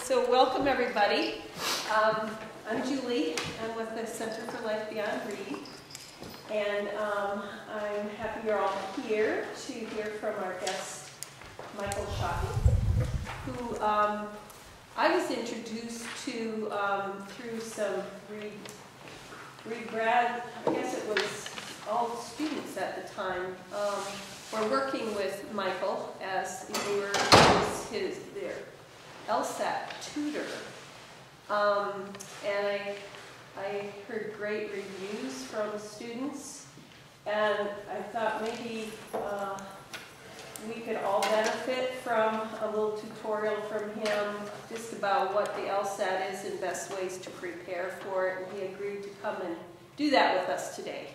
So welcome everybody. I'm Julie. I'm with the Center for Life Beyond Reedie. And I'm happy you're all here to hear from our guest, Michael Schocket, who I was introduced to through some Reed grad, I guess it was all students at the time, were working with Michael as they were their LSAT tutor. And I heard great reviews from students, and I thought maybe we could all benefit from a little tutorial from him just about what the LSAT is and best ways to prepare for it, and he agreed to come and do that with us today.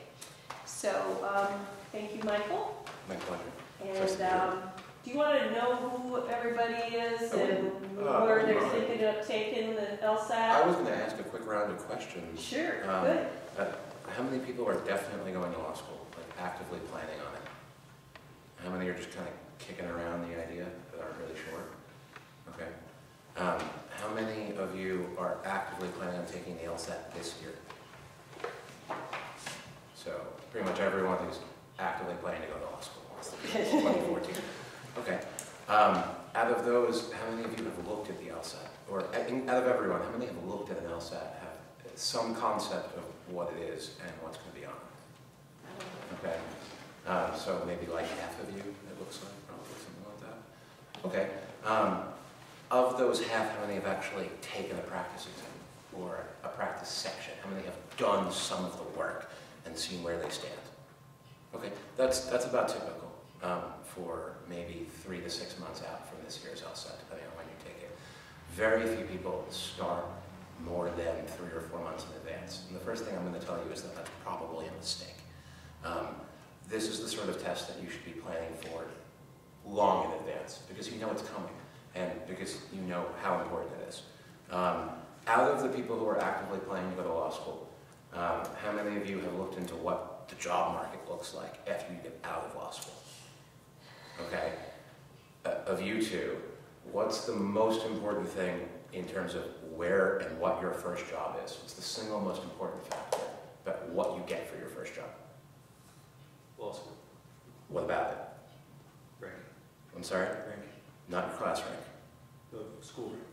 So thank you, Michael. My pleasure. And do you want to know who everybody is and where they're thinking of taking the LSAT? I was going to ask a quick round of questions. Sure, good. How many people are definitely going to law school, like actively planning on it? How many are just kind of kicking around the idea but aren't really sure? Okay. How many of you are actively planning on taking the LSAT this year? So pretty much everyone who's actively planning to go to law school wants to be 2014. Okay. Out of those, how many of you have looked at the LSAT? Or out of everyone, how many have looked at an LSAT, have some concept of what it is and what's going to be on it? Okay. So maybe like half of you, it looks like, probably something like that. Okay. Of those half, how many have actually taken a practice exam or a practice section? How many have done some of the work and seen where they stand? Okay, that's about typical for maybe 3 to 6 months out from this year's LSAT, depending on when you take it. Very few people start more than 3 or 4 months in advance. And the first thing I'm going to tell you is that that's probably a mistake. This is the sort of test that you should be planning for long in advance, because you know it's coming, and because you know how important it is. Out of the people who are actively planning to go to law school, how many of you have looked into what the job market looks like after you get out of law school? Okay. Of you two, what's the most important thing in terms of where and what your first job is? What's the single most important factor about what you get for your first job? Law school. What about it? Rank. I'm sorry? Rank. Not your class rank. The school rank.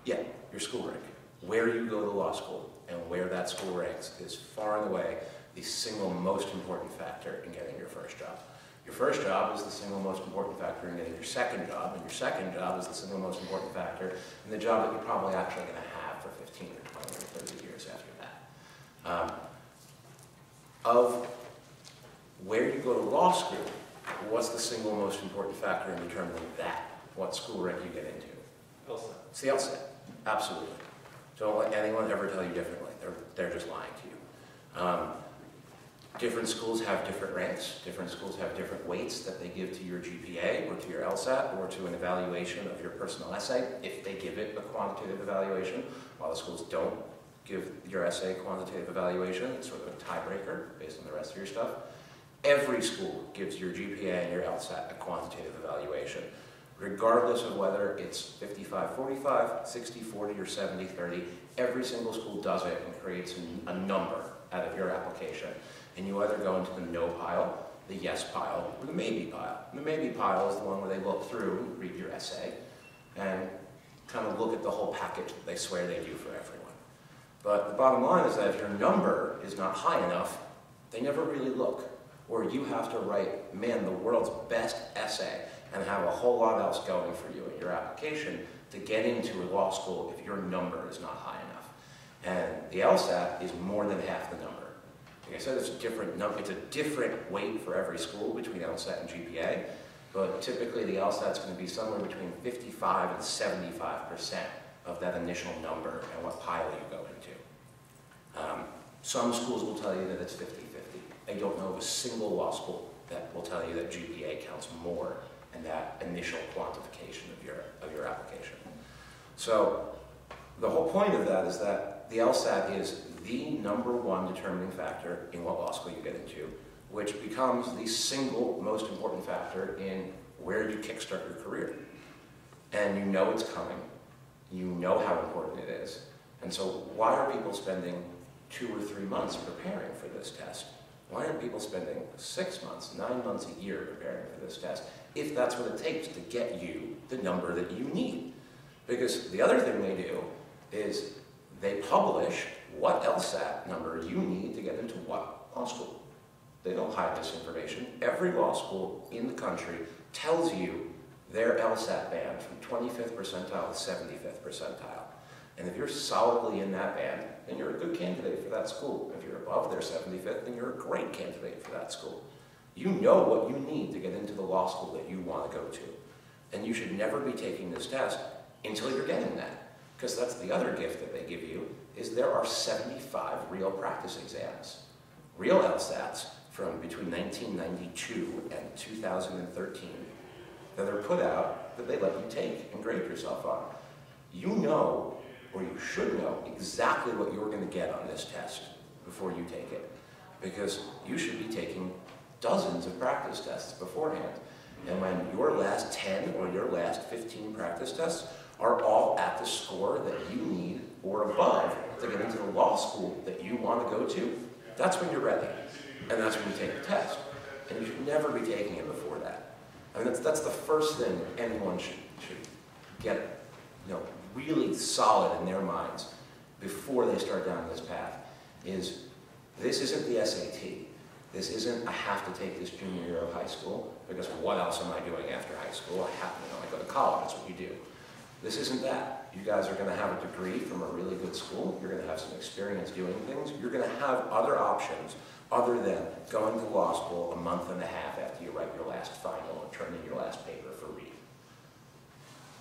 Yeah, your school rank. Where you go to law school and where that school ranks is far and away the single most important factor in getting your first job. Your first job is the single most important factor in getting your second job, and your second job is the single most important factor in the job that you're probably actually going to have for 15 or 20 or 30 years after that. Of where you go to law school, what's the single most important factor in determining that? What school rank you get into? LSAT. It's the LSAT. Absolutely. Don't let anyone ever tell you differently. They're just lying to you. Different schools have different ranks. Different schools have different weights that they give to your GPA or to your LSAT or to an evaluation of your personal essay, if they give it a quantitative evaluation. While the schools don't give your essay a quantitative evaluation, it's sort of a tiebreaker based on the rest of your stuff. Every school gives your GPA and your LSAT a quantitative evaluation, regardless of whether it's 55-45, 60-40, or 70-30. Every single school does it and creates a number out of your application. And you either go into the no pile, the yes pile, or the maybe pile. And the maybe pile is the one where they look through, read your essay, and kind of look at the whole package that they swear they do for everyone. But the bottom line is that if your number is not high enough, they never really look. Or you have to write, man, the world's best essay and have a whole lot else going for you in your application to get into a law school if your number is not high enough. And the LSAT is more than half the number. Like I said, it's a different number. It's a different weight for every school between LSAT and GPA, but typically the LSAT is going to be somewhere between 55 and 75% of that initial number and what pile you go into. Some schools will tell you that it's 50-50. I don't know of a single law school that will tell you that GPA counts more in that initial quantification of your application. So the whole point of that is that the LSAT is the #1 determining factor in what law school you get into, which becomes the single most important factor in where you kickstart your career. And you know it's coming. You know how important it is. And so why are people spending 2 or 3 months preparing for this test? Why aren't people spending 6 months, 9 months, a year preparing for this test, if that's what it takes to get you the number that you need? Because the other thing they do is they publish what LSAT number you need to get into what law school. They don't hide this information. Every law school in the country tells you their LSAT band from 25th percentile to 75th percentile. And if you're solidly in that band, then you're a good candidate for that school. If you're above their 75th, then you're a great candidate for that school. You know what you need to get into the law school that you want to go to. And you should never be taking this test until you're getting that. Because that's the other gift that they give you, is there are 75 real practice exams. Real LSATs from between 1992 and 2013 that are put out that they let you take and grade yourself on. You know, or you should know, exactly what you're going to get on this test before you take it. Because you should be taking dozens of practice tests beforehand. And when your last 10 or your last 15 practice tests are all at the score that you need or above to get into the law school that you want to go to, that's when you're ready. And that's when you take the test. And you should never be taking it before that. I mean, that's the first thing anyone should get, really solid in their minds before they start down this path, is this isn't the SAT. This isn't, I have to take this junior year of high school, because what else am I doing after high school? I go to college, that's what you do. This isn't that. You guys are going to have a degree from a really good school. You're going to have some experience doing things. You're going to have other options other than going to law school a month and a half after you write your last final and turn in your last paper for Reedie.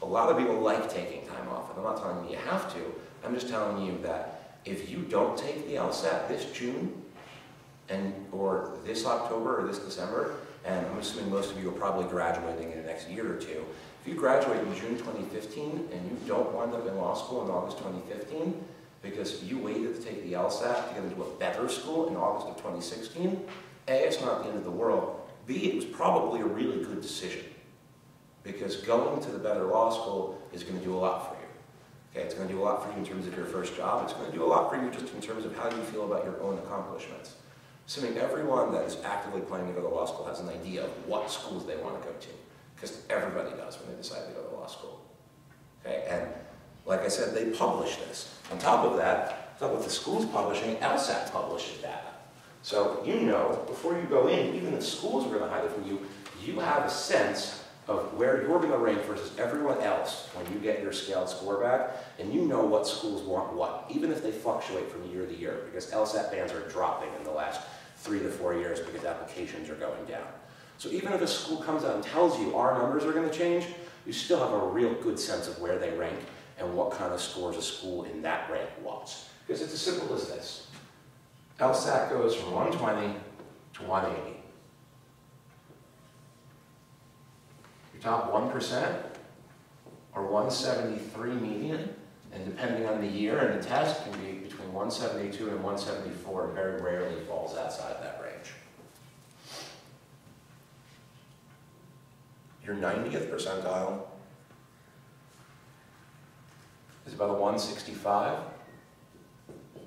A lot of people like taking time off, and I'm not telling you you have to. I'm just telling you that if you don't take the LSAT this June, or this October or this December, and I'm assuming most of you are probably graduating in the next year or two, if you graduate in June 2015 and you don't wind up in law school in August 2015 because you waited to take the LSAT to get into a better school in August of 2016, A, it's not the end of the world. B, it was probably a really good decision, because going to the better law school is going to do a lot for you. Okay, it's going to do a lot for you in terms of your first job. It's going to do a lot for you just in terms of how you feel about your own accomplishments. Assuming everyone that is actively planning to go to law school has an idea of what schools they want to go to, because everybody does when they decide to go to law school. Okay, and like I said, they publish this. On top of that, with the schools publishing, LSAT publishes data. So you know, before you go in, even the schools are going to hide it from you, you have a sense of where you're going to rank versus everyone else when you get your scaled score back, and you know what schools want what, even if they fluctuate from year to year, because LSAT bands are dropping in the last 3 to 4 years because applications are going down. So even if a school comes out and tells you our numbers are going to change, you still have a real good sense of where they rank and what kind of scores a school in that rank wants. Because it's as simple as this. LSAT goes from 120 to 180. Your top 1% or 173 median, and depending on the year and the test, can be between 172 and 174, and very rarely falls outside that range. Your 90th percentile is about a 165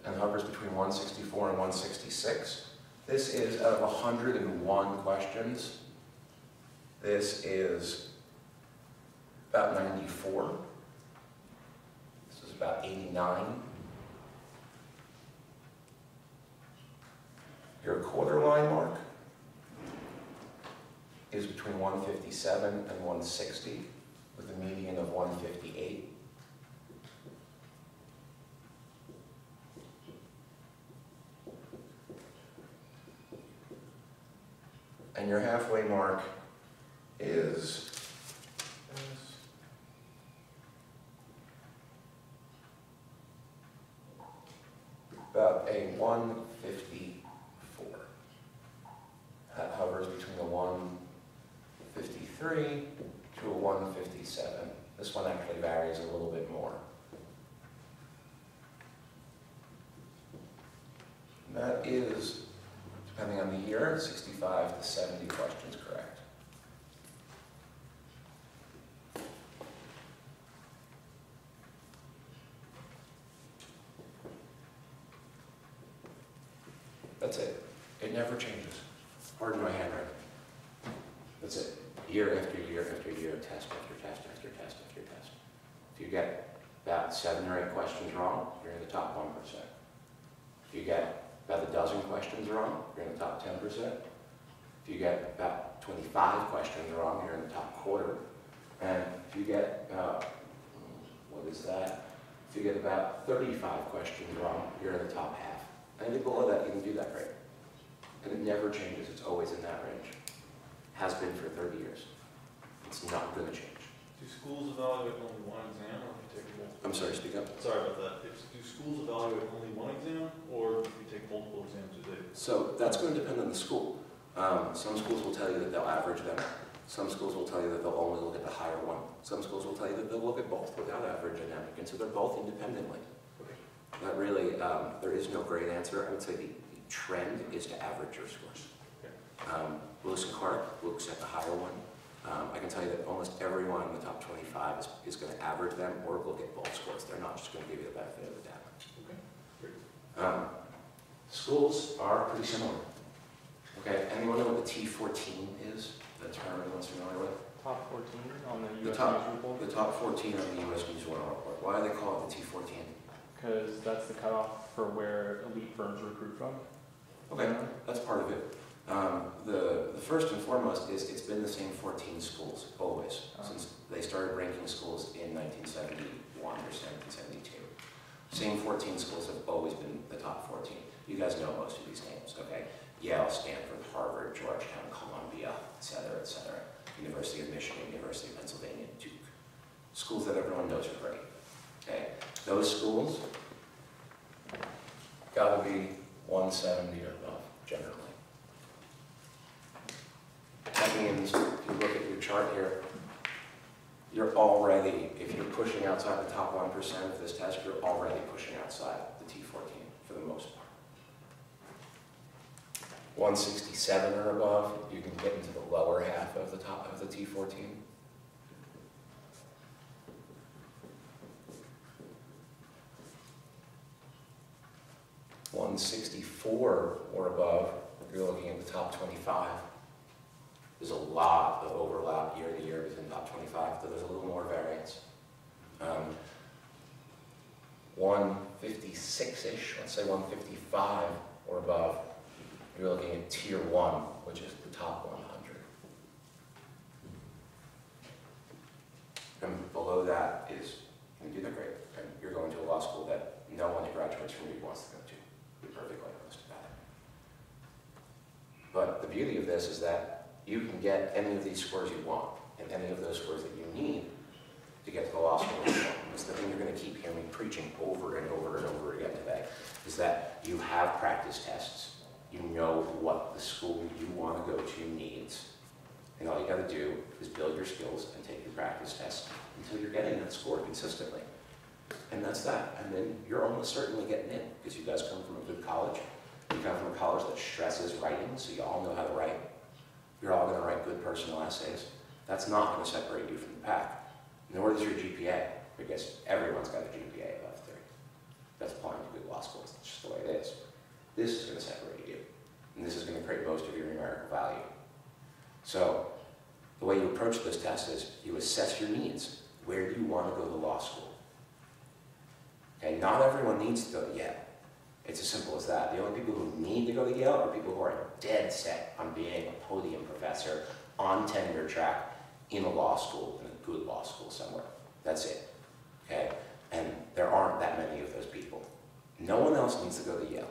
and hovers between 164 and 166. This is out of 101 questions. This is about 94. This is about 89. Your quarter line mark is between 157 and 160, with a median of 158. And your halfway mark is about a 154. That hovers between a 153 to a 157. This one actually varies a little bit more. And that is, depending on the year, 65 to 70 questions correct. That's it. It never changes. Pardon my handwriting. That's it. Year after year after year, test after test after test after test. If you get about 7 or 8 questions wrong, you're in the top 1%. If you get about a dozen questions wrong, you're in the top 10%. If you get about 25 questions wrong, you're in the top quarter. And if you get about, what is that? If you get about 35 questions wrong, you're in the top half. Anything below that, you can do that right. And it never changes. It's always in that range. Has been for 30 years. It's not going to change. Do schools evaluate only one exam, or if you take multiple? I'm sorry, speak up. Sorry about that. Do schools evaluate only one exam, or if you take multiple exams a day? So that's going to depend on the school. Some schools will tell you that they'll average them. Some schools will tell you that they'll only look at the higher one. Some schools will tell you that they'll look at both without averaging them and consider both independently. Okay. That really, there is no great answer. I would say the trend is to average your scores. Okay. Lewis and Clark looks at the higher one. I can tell you that almost everyone in the top 25 is going to average them or look at both scores. They're not just going to give you the benefit of the doubt. Okay. Great. Schools are pretty similar. Okay, anyone know what the T14 is? The term everyone's familiar with? Top 14 on the U.S. News Report? The top 14 on the U.S. News Report. Why do they call it the T14? Because that's the cutoff for where elite firms recruit from. Okay, that's part of it. The first and foremost is it's been the same 14 schools, always, since they started ranking schools in 1971 or 1772. Same 14 schools have always been the top 14. You guys know most of these names, okay? Yale, Stanford, Harvard, Georgetown, Columbia, et cetera, University of Michigan, University of Pennsylvania, Duke. Schools that everyone knows are great, okay? Those schools gotta be 170 or above, generally. That means, if you look at your chart here, you're already, if you're pushing outside the top 1% of this test, you're already pushing outside the T14 for the most part. 167 or above, you can get into the lower half of the top of the T14. .164 or above, you're looking at the top 25. There's a lot of overlap year to year within top 25, but there's a little more variance. 156-ish, let's say 155 or above, you're looking at Tier 1, which is the top 100. And below that is, you do that great. And you're going to a law school that no one that graduates from Reed wants to go to. To be perfectly honest about it. But the beauty of this is that you can get any of these scores you want, and any of those scores that you need to get to the law school. It's the thing you're going to keep hearing me preaching over and over and over again today, is that you have practice tests. You know what the school you want to go to needs. And all you got to do is build your skills and take your practice tests until you're getting that score consistently. And that's that. And then you're almost certainly getting in, because you guys come from a good college. You come from a college that stresses writing, so you all know how to write. You're all going to write good personal essays. That's not going to separate you from the pack. Nor does your GPA, because everyone's got a GPA above 3. That's applying to good law schools. That's just the way it is. This is going to separate you. And this is going to create most of your numerical value. So the way you approach this test is you assess your needs. Where do you want to go to law school? Okay, not everyone needs to go to Yale. It's as simple as that. The only people who need to go to Yale are people who are dead set on being a podium professor on tenure track in a law school, in a good law school somewhere. That's it. Okay? And there aren't that many of those people. No one else needs to go to Yale.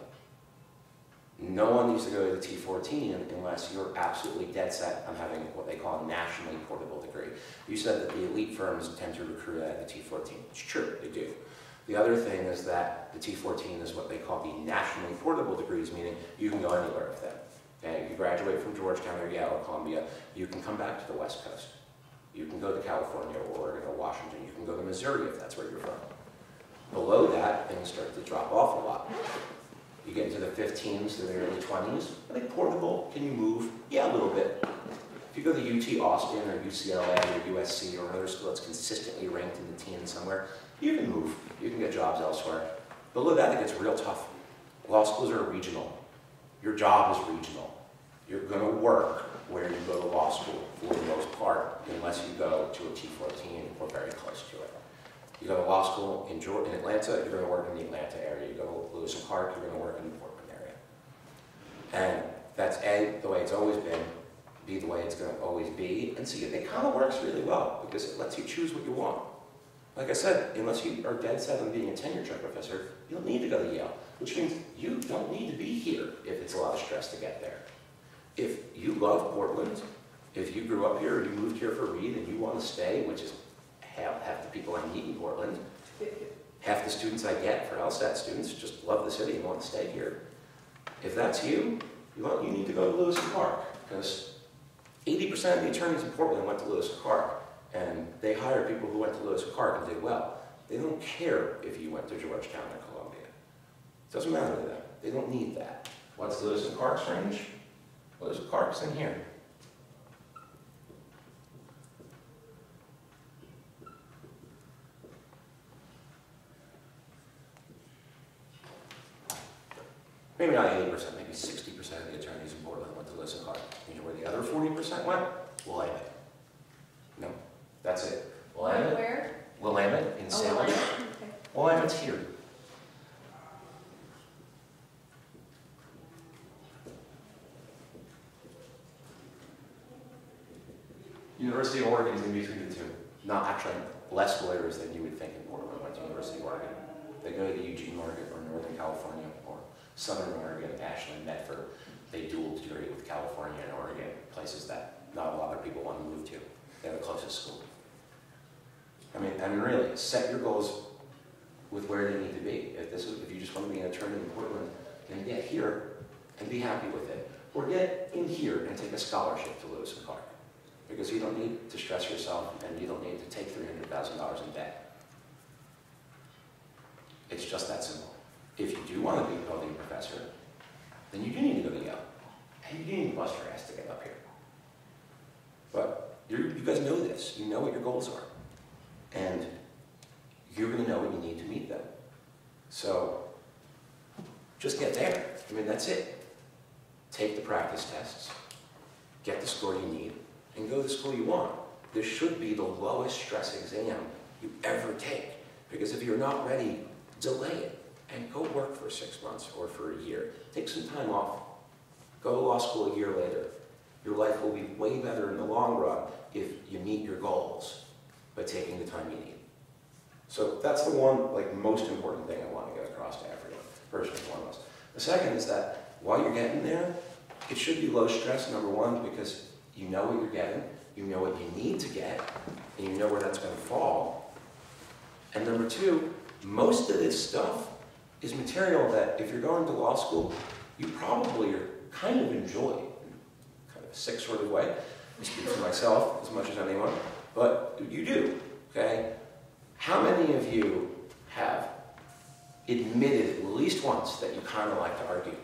No one needs to go to the T14 unless you're absolutely dead set on having what they call a nationally portable degree. You said that the elite firms tend to recruit at the T14. It's true, they do. The other thing is that the T14 is what they call the nationally portable degrees, meaning you can go anywhere with them. Okay? If you graduate from Georgetown or Yale or Columbia, you can come back to the West Coast. You can go to California or Oregon or Washington. You can go to Missouri if that's where you're from. Below that, things start to drop off a lot. You get into the 15s to the early 20s. Are they portable? Can you move? Yeah, a little bit. If you go to UT Austin or UCLA or USC or another school that's consistently ranked in the teens somewhere, you can move. You can get jobs elsewhere. Below that, it gets real tough. Law schools are regional. your job is regional. You're going to work where you go to law school for the most part, unless you go to a T14 or very close to it. You go to law school in Atlanta, you're going to work in the Atlanta area. You go to Lewis and Clark, you're going to work in the Portland area. And that's A, the way it's always been, B, the way it's going to always be, and C, it kind of works really well because it lets you choose what you want. Like I said, unless you are dead set on being a tenure-track professor, you don't need to go to Yale, which means you don't need to be here if it's a lot of stress to get there. If you love Portland, if you grew up here or you moved here for Reed and you want to stay, which is half the people I meet in Portland, half the students I get for LSAT students just love the city and want to stay here. If that's you, you need to go to Lewis and Clark, because 80% of the attorneys in Portland went to Lewis and Clark, and they hire people who went to Lewis and Clark and did well. They don't care if you went to Georgetown or Columbia. It doesn't matter to them. They don't need that. What's Lewis and Clark's range? Lewis and Clark's in here. Maybe not 80%, maybe 60% of the attorneys in Portland went to Lewis and Clark. You know where the other 40% went? Willamette. No, that's it. Willamette. Where? Willamette in Salem. Willamette. Okay. Willamette's here. University of Oregon is in between the two. Not actually less lawyers than you would think in Portland went to University of Oregon. They go to Eugene, Oregon, or Northern California, or Southern Oregon, Ashland, Medford. They dual degree with California and Oregon, places that not a lot of people want to move to. They're the closest school. I mean, really, set your goals with where they need to be. If you just want to be an attorney in Portland, then get here and be happy with it. Or get in here and take a scholarship to Lewis and Clark. Because you don't need to stress yourself and you don't need to take $300,000 in debt. It's just that simple. If you do want to be a building professor, then you do need to go to Yale. And you do need to bust your ass to get up here. But you guys know this. You know what your goals are. And you're going to know what you need to meet them. So just get there. I mean, that's it. Take the practice tests, get the score you need, and go to the school you want. This should be the lowest stress exam you ever take. Because if you're not ready, delay it and go work for 6 months or for a year. Take some time off. Go to law school a year later. Your life will be way better in the long run if you meet your goals by taking the time you need. So that's the one most important thing I want to get across to everyone, first and foremost. The second is that while you're getting there, it should be low stress, number one, because you know what you're getting, you know what you need to get, and you know where that's going to fall. And number two, most of this stuff is material that if you're going to law school, you probably are kind of enjoy in kind of a sick sort of way. I speak for myself as much as anyone, but you do, okay? How many of you have admitted at least once that you kind of like to argue?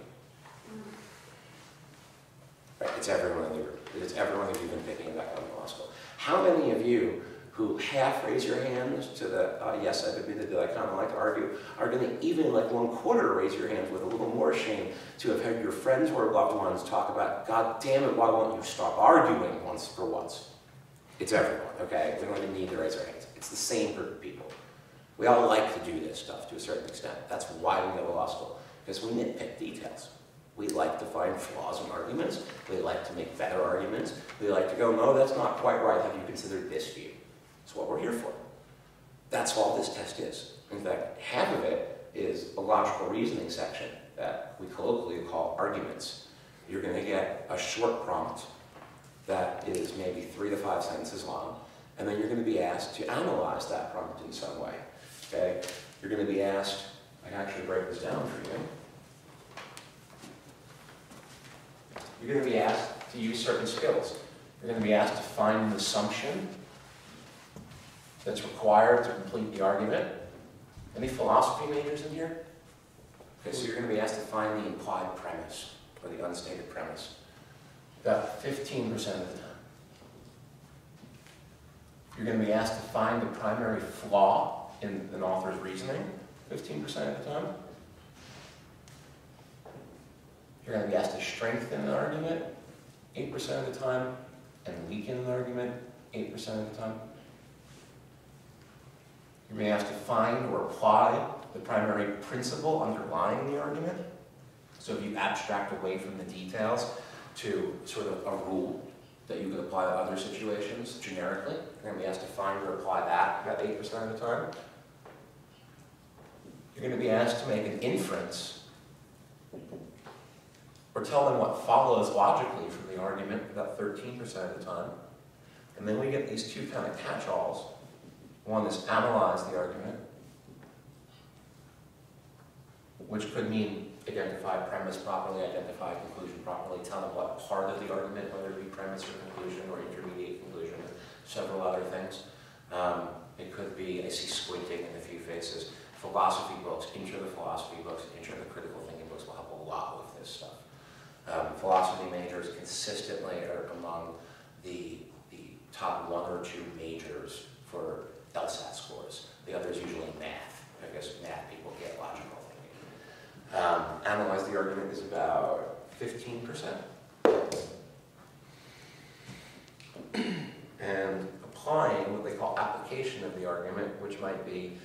Right, it's everyone in the group. It's everyone who's even thinking about going to law school. How many of you who half raise your hands to the, yes, I've admitted that I kind of like to argue, are going to even 1/4 raise your hands with a little more shame to have heard your friends or loved ones talk about, God damn it, why won't you stop arguing once for once? It's everyone, okay? We don't even need to raise our hands. It's the same group of people. We all like to do this stuff to a certain extent. That's why we go to law school, because we nitpick details. We like to find flaws in arguments. We like to make better arguments. We like to go, no, that's not quite right. Have you considered this view? That's what we're here for. That's all this test is. In fact, half of it is a logical reasoning section that we colloquially call arguments. You're going to get a short prompt that is maybe 3 to 5 sentences long, and then you're going to be asked to analyze that prompt in some way. Okay? You're going to be asked, I can actually break this down for you. You're going to be asked to use certain skills. You're going to be asked to find an assumption that's required to complete the argument. Any philosophy majors in here? Okay, so you're going to be asked to find the implied premise, or the unstated premise, about 15% of the time. You're going to be asked to find the primary flaw in an author's reasoning, 15% of the time. You're going to be asked to strengthen an argument 8% of the time and weaken an argument 8% of the time. You're being asked to find or apply the primary principle underlying the argument. So if you abstract away from the details to sort of a rule that you could apply to other situations generically, you're going to be asked to find or apply that about 8% of the time. You're going to be asked to make an inference or tell them what follows logically from the argument about 13% of the time. And then we get these two kind of catch-alls. One is analyze the argument, which could mean identify premise properly, identify conclusion properly, tell them what part of the argument, whether it be premise or conclusion or intermediate conclusion, or several other things. It could be, I see squinting in a few faces. Philosophy books, intro to philosophy books, intro to critical thinking books will help a lot with this stuff. Philosophy majors consistently are among the top 1 or 2 majors for LSAT scores. The other is usually math, because math people get logical thinking. Analyze the argument is about 15%. And applying what they call application of the argument, which might be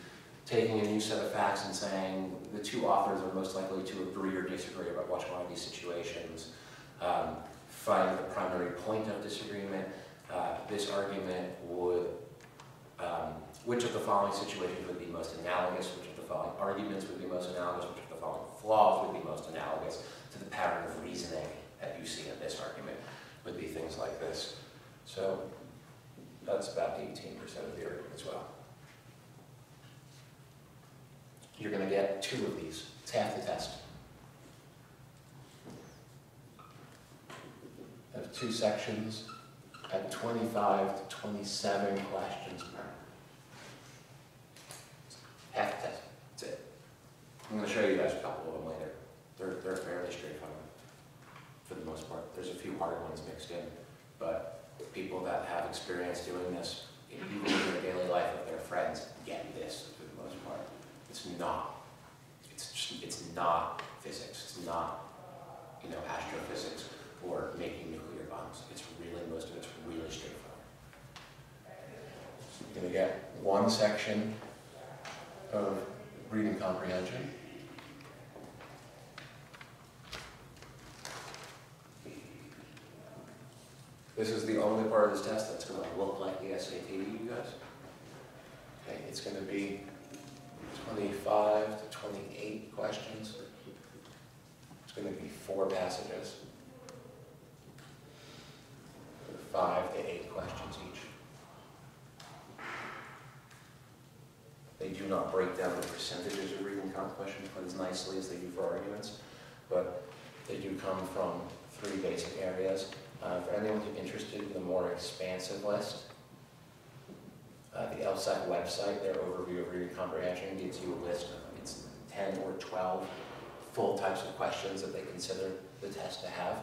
taking a new set of facts and saying the two authors are most likely to agree or disagree about which one of these situations. Find the primary point of disagreement. This argument would, which of the following situations would be most analogous, which of the following arguments would be most analogous, which of the following flaws would be most analogous to the pattern of reasoning that you see in this argument, would be things like this. So that's about 18% of the argument as well. You're going to get 2 of these. It's half the test. I have 2 sections at 25 to 27 questions per. Half the test. That's it. I'm going to show you guys a couple of them later. They're fairly straightforward for the most part. There's a few hard ones mixed in, but people that have experience doing this, even in their daily life with their friends, get this for the most part. It's not physics. It's not, astrophysics or making nuclear bombs. It's really, most of it's really straightforward. You're going to get 1 section of reading comprehension. This is the only part of this test that's going to look like the SAT to you guys. Okay, it's going to be 25 to 28 questions. It's going to be 4 passages. 5 to 8 questions each. They do not break down the percentages of reading comp questions quite as nicely as they do for arguments, but they do come from 3 basic areas. For anyone who's interested in the more expansive list, the LSAT website, their overview of reading comprehension, gives you a list of, it's 10 or 12 full types of questions that they consider the test to have.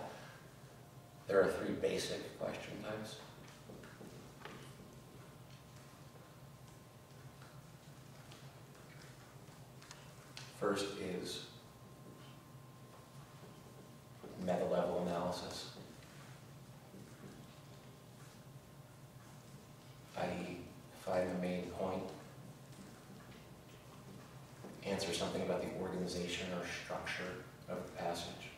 There are 3 basic question types. First is meta-level analysis, i.e. find the main point, answer something about the organization or structure of the passage.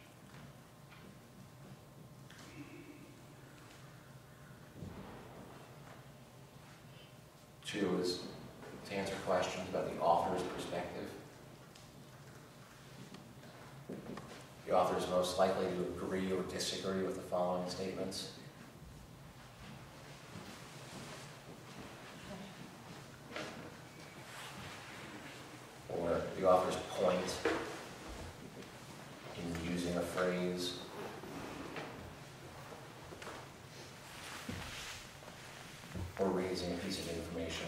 Two is to answer questions about the author's perspective. The author is most likely to agree or disagree with the following statements. Or the author's point in using a phrase. Or raising a piece of information.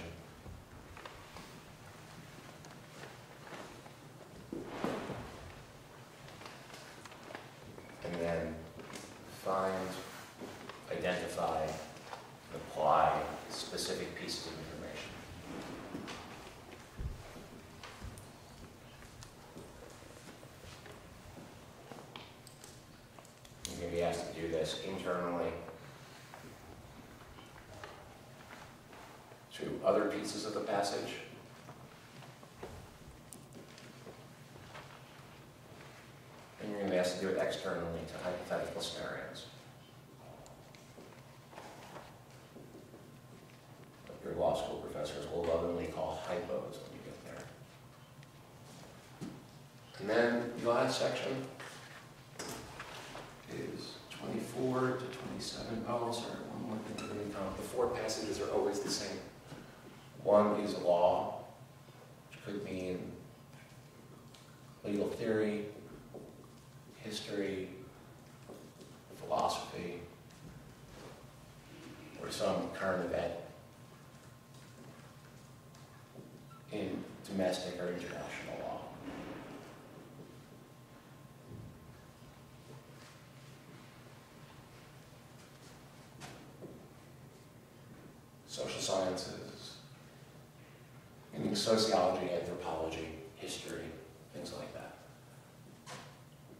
And then find, identify, and apply specific pieces of information. this internally to other pieces of the passage. And you're going to be asked to do it externally to hypothetical scenarios. Your law school professors will lovingly call hypos when you get there. And then the last section is 24 to 27. Oh, sorry, one more thing to really count. The 4 passages are always the same. One is law, which could mean legal theory, history, philosophy, or some current event in domestic or international law. Social sciences, meaning sociology, anthropology, history, things like that.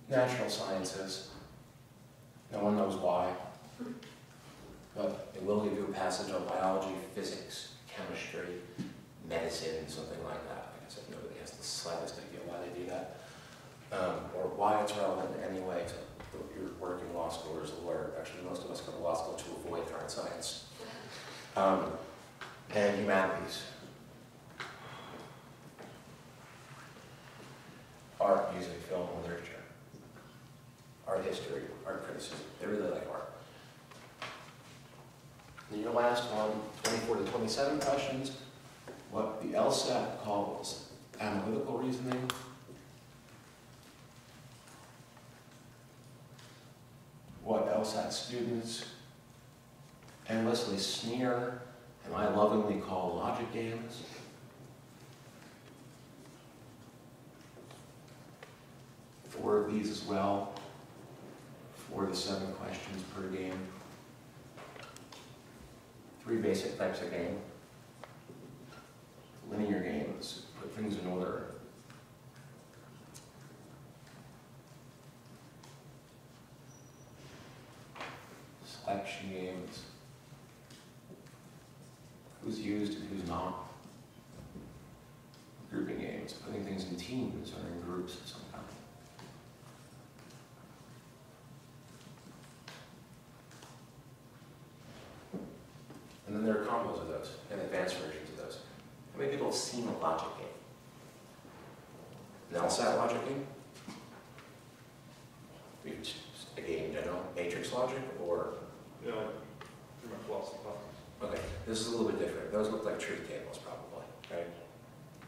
Natural sciences, no one knows why, but it will give you a passage on biology, physics, chemistry, medicine, something like that. Like I said, nobody has the slightest idea why they do that, or why it's relevant in any way to your work in law school or as a lawyer. Actually, most of us go to law school to avoid hard science. And humanities. Art, music, film, and literature. Art history, art criticism. They really like art. And your last one, 24 to 27 questions, what the LSAT calls analytical reasoning. What LSAT students endlessly sneer, and I lovingly call logic games. Four of these as well, 4 to 7 questions per game. 3 basic types of game. Linear games, put things in order. Selection games. Who's used and who's not. Grouping games, putting things in teams or in groups of some kind. And then there are combos of those and advanced versions of those. How many people have seen a logic game? An LSAT logic game? A game in general? Matrix logic or? Yeah, like through my philosophy classes. Okay, this is a little bit different. Those look like truth tables probably, right?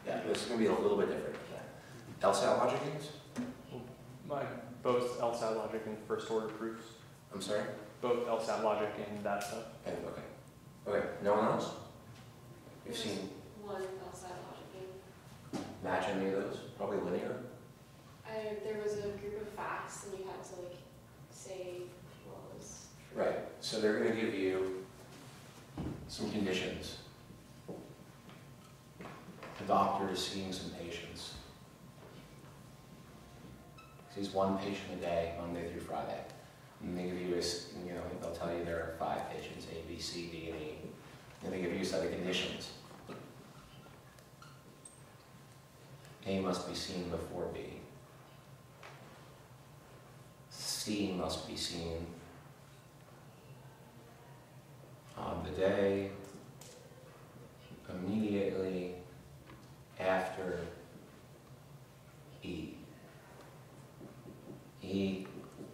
Yeah, this is going to be a little bit different than that. LSAT logic games? Both LSAT logic and first order proofs. I'm sorry? Both LSAT logic and that stuff. Okay. Okay, no one else? You've seen one LSAT logic game. match any of those? Probably linear? There was a group of facts and you had to like say what was true. Right, so they're going to give you some conditions. The doctor is seeing some patients. Sees one patient a day, Monday through Friday. And they give you they'll tell you there are 5 patients, A, B, C, D, and E. And they give you a set of conditions. A must be seen before B. C must be seen on the day immediately after E. E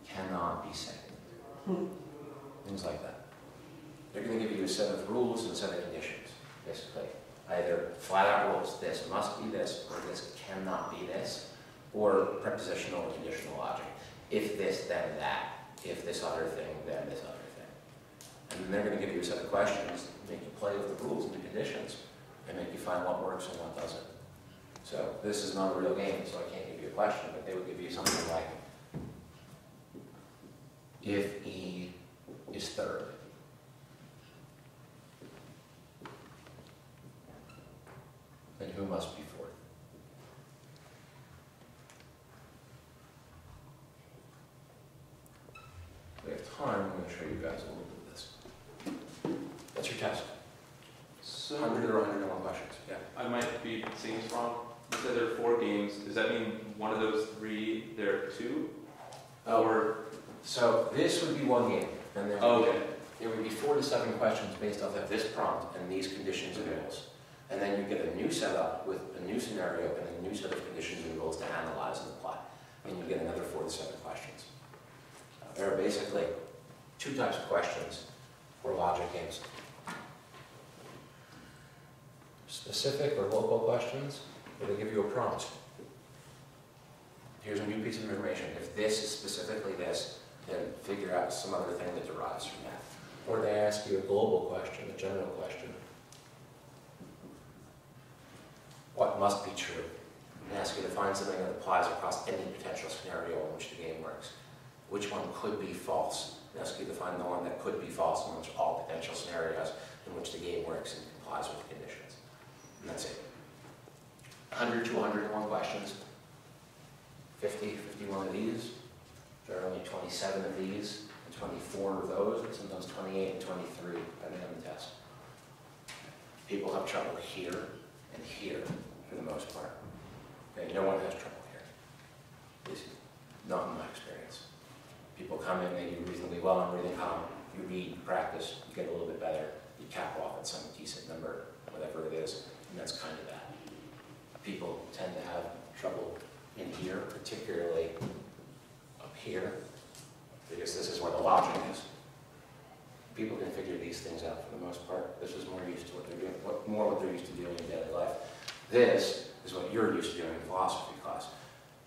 cannot be second. Things like that. They're going to give you a set of rules and a set of conditions, basically. Either flat out rules, this must be this, or this cannot be this, or prepositional or conditional logic. If this, then that. If this other thing, then this other thing. And then they're going to give you a set of questions, make you play with the rules and the conditions, and make you find what works and what doesn't. So this is not a real game, so I can't give you a question, but they would give you something like, if E is third, then who must be fourth? If we have time, show you guys a little bit of this. That's your test. So 100 or 101 questions. Yeah. I might be seeing this wrong. You said there are 4 games. Does that mean one of those 3, there are 2? Or So this would be one game, and there oh, would, okay. there would be 4 to 7 questions based off of this prompt and these conditions and rules. And then you get a new setup with a new scenario and a new set of conditions and rules to analyze and apply. And you get another 4 to 7 questions. There are basically 2 types of questions for logic games. Specific or local questions, where they give you a prompt. Here's a new piece of information. If this is specifically this, then figure out some other thing that derives from that. Or they ask you a global question, a general question. What must be true? They ask you to find something that applies across any potential scenario in which the game works. Which one could be false? They ask you to find the one that could be false in which all potential scenarios in which the game works and complies with the conditions. And that's it. 100 to 101 questions. 50, 51 of these. There are only 27 of these, and 24 of those, and sometimes 28 and 23, depending on the test. People have trouble here and here, for the most part. Okay, no one has trouble here. At least not in my experience. People come in, they do reasonably well in reading column. You read, practice, you get a little bit better. You cap off at some decent number, whatever it is, and that's kind of that. People tend to have trouble in here, particularly up here, because this is where the logic is. People can figure these things out for the most part. This is more used to what they're doing, what they're used to doing in daily life. This is what you're used to doing in philosophy class.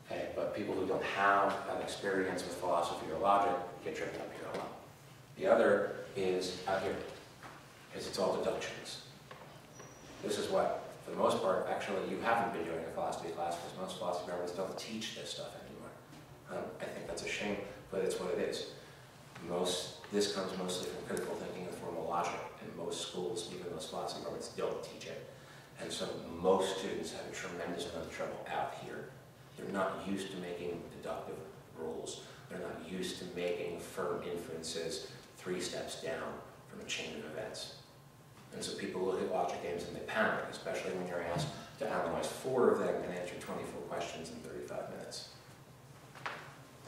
Okay, but people who don't have that experience with philosophy or logic get tripped up here a lot. The other is out here, because it's all deductions. This is what, for the most part, actually you haven't been doing in philosophy class, because most philosophy members don't teach this stuff anymore. I think that's a shame, but it's what it is. This comes mostly from critical thinking and formal logic, and most schools, even those philosophy members, don't teach it. And so most students have a tremendous amount of trouble out here. They're not used to making deductive rules. They're not used to making firm inferences 3 steps down from a chain of events. And so people look at logic games and they panic, especially when you're asked to analyze 4 of them and answer 24 questions in 35 minutes.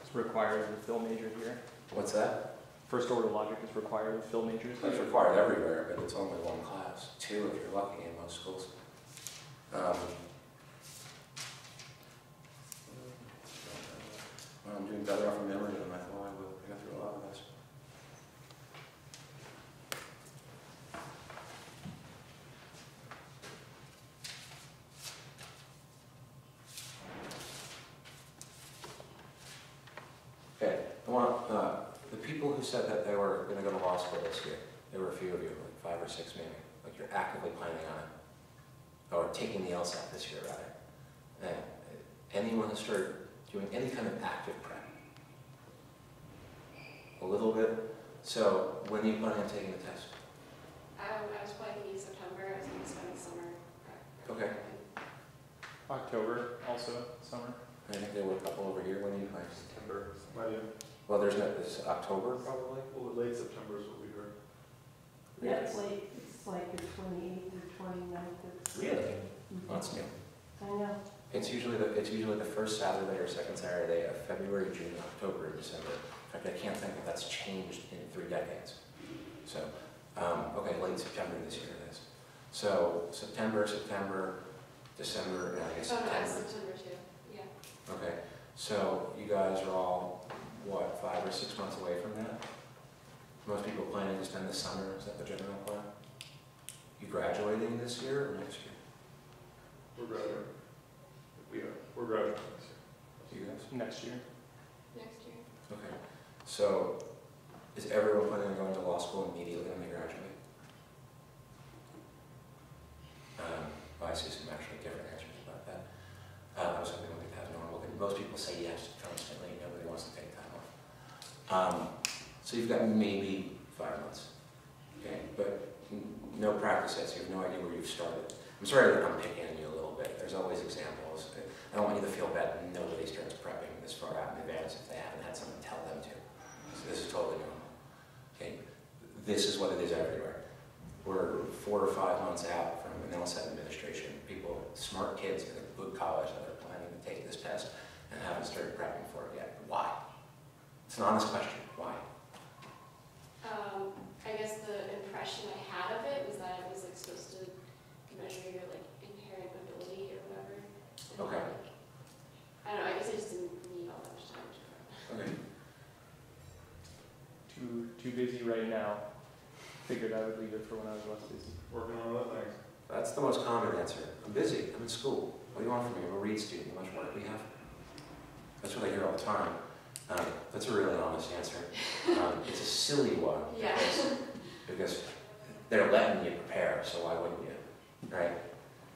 It's required with Phil major here. What's that? First order logic is required with Phil majors. It's required everywhere, but it's only 1 class. 2 if you're lucky in most schools. Well, I'm doing better off of memory than I thought I would. I got through a lot of this. Okay, I want the people who said that they were going to go to law school this year. There were a few of you, like 5 or 6 maybe. Like you're actively planning on it, or taking the LSAT this year rather. Anyone who started doing any kind of active prep? A little bit. So when are you planning on taking the test? I was planning in September. I was going to spend the summer prep. Okay. October, also summer. I think there were a couple over here. When are you planning? September. Well, there's no, this October probably? Well, late September is what we heard. Yeah, it's like the 28th or 29th of. Really? That's new. I know. It's usually the first Saturday or second Saturday of February, June, October, and December. In fact, I can't think if that's changed in 3 decades. So, okay, late September this year it is. So September, December, and I guess Oh, no, September. it's September too. Yeah. Okay, so you guys are all, what, 5 or 6 months away from that? Most people planning to spend the summer, is that the general plan? You graduating this year or next year? We're graduating. We're graduating this year. You guys? Next year. Next year. Okay, so is everyone planning on going to law school immediately when they graduate? Well, I see some actually different answers about that. I was hoping we could have normal, but most people say yes constantly. Nobody wants to take time off. So you've got maybe 5 months, okay? But no practice sets. You have no idea where you've started. I'm sorry that I'm picking on you a little bit. There's always examples. I don't want you to feel bad that nobody starts prepping this far out in advance if they haven't had someone tell them to. So this is totally normal. Okay, this is what it is everywhere. We're 4 or 5 months out from an LSAT administration. People, smart kids at a good college that are planning to take this test and haven't started prepping for it yet. Why? It's an honest question. Why? I guess the impression I had of it was that it was like supposed to measure your like inherent ability or whatever. And Okay. like, I don't know, I guess I just didn't need all that much time to prep. Okay. Too busy right now. Figured I would leave it for when I was less busy. Working on other things. That's the most common answer. I'm busy. I'm in school. What do you want from me? I'm a Reed student. How much work do we have? That's what I hear all the time. That's a really honest answer. It's a silly one. Yeah. Because they're letting you prepare, so why wouldn't you? Right?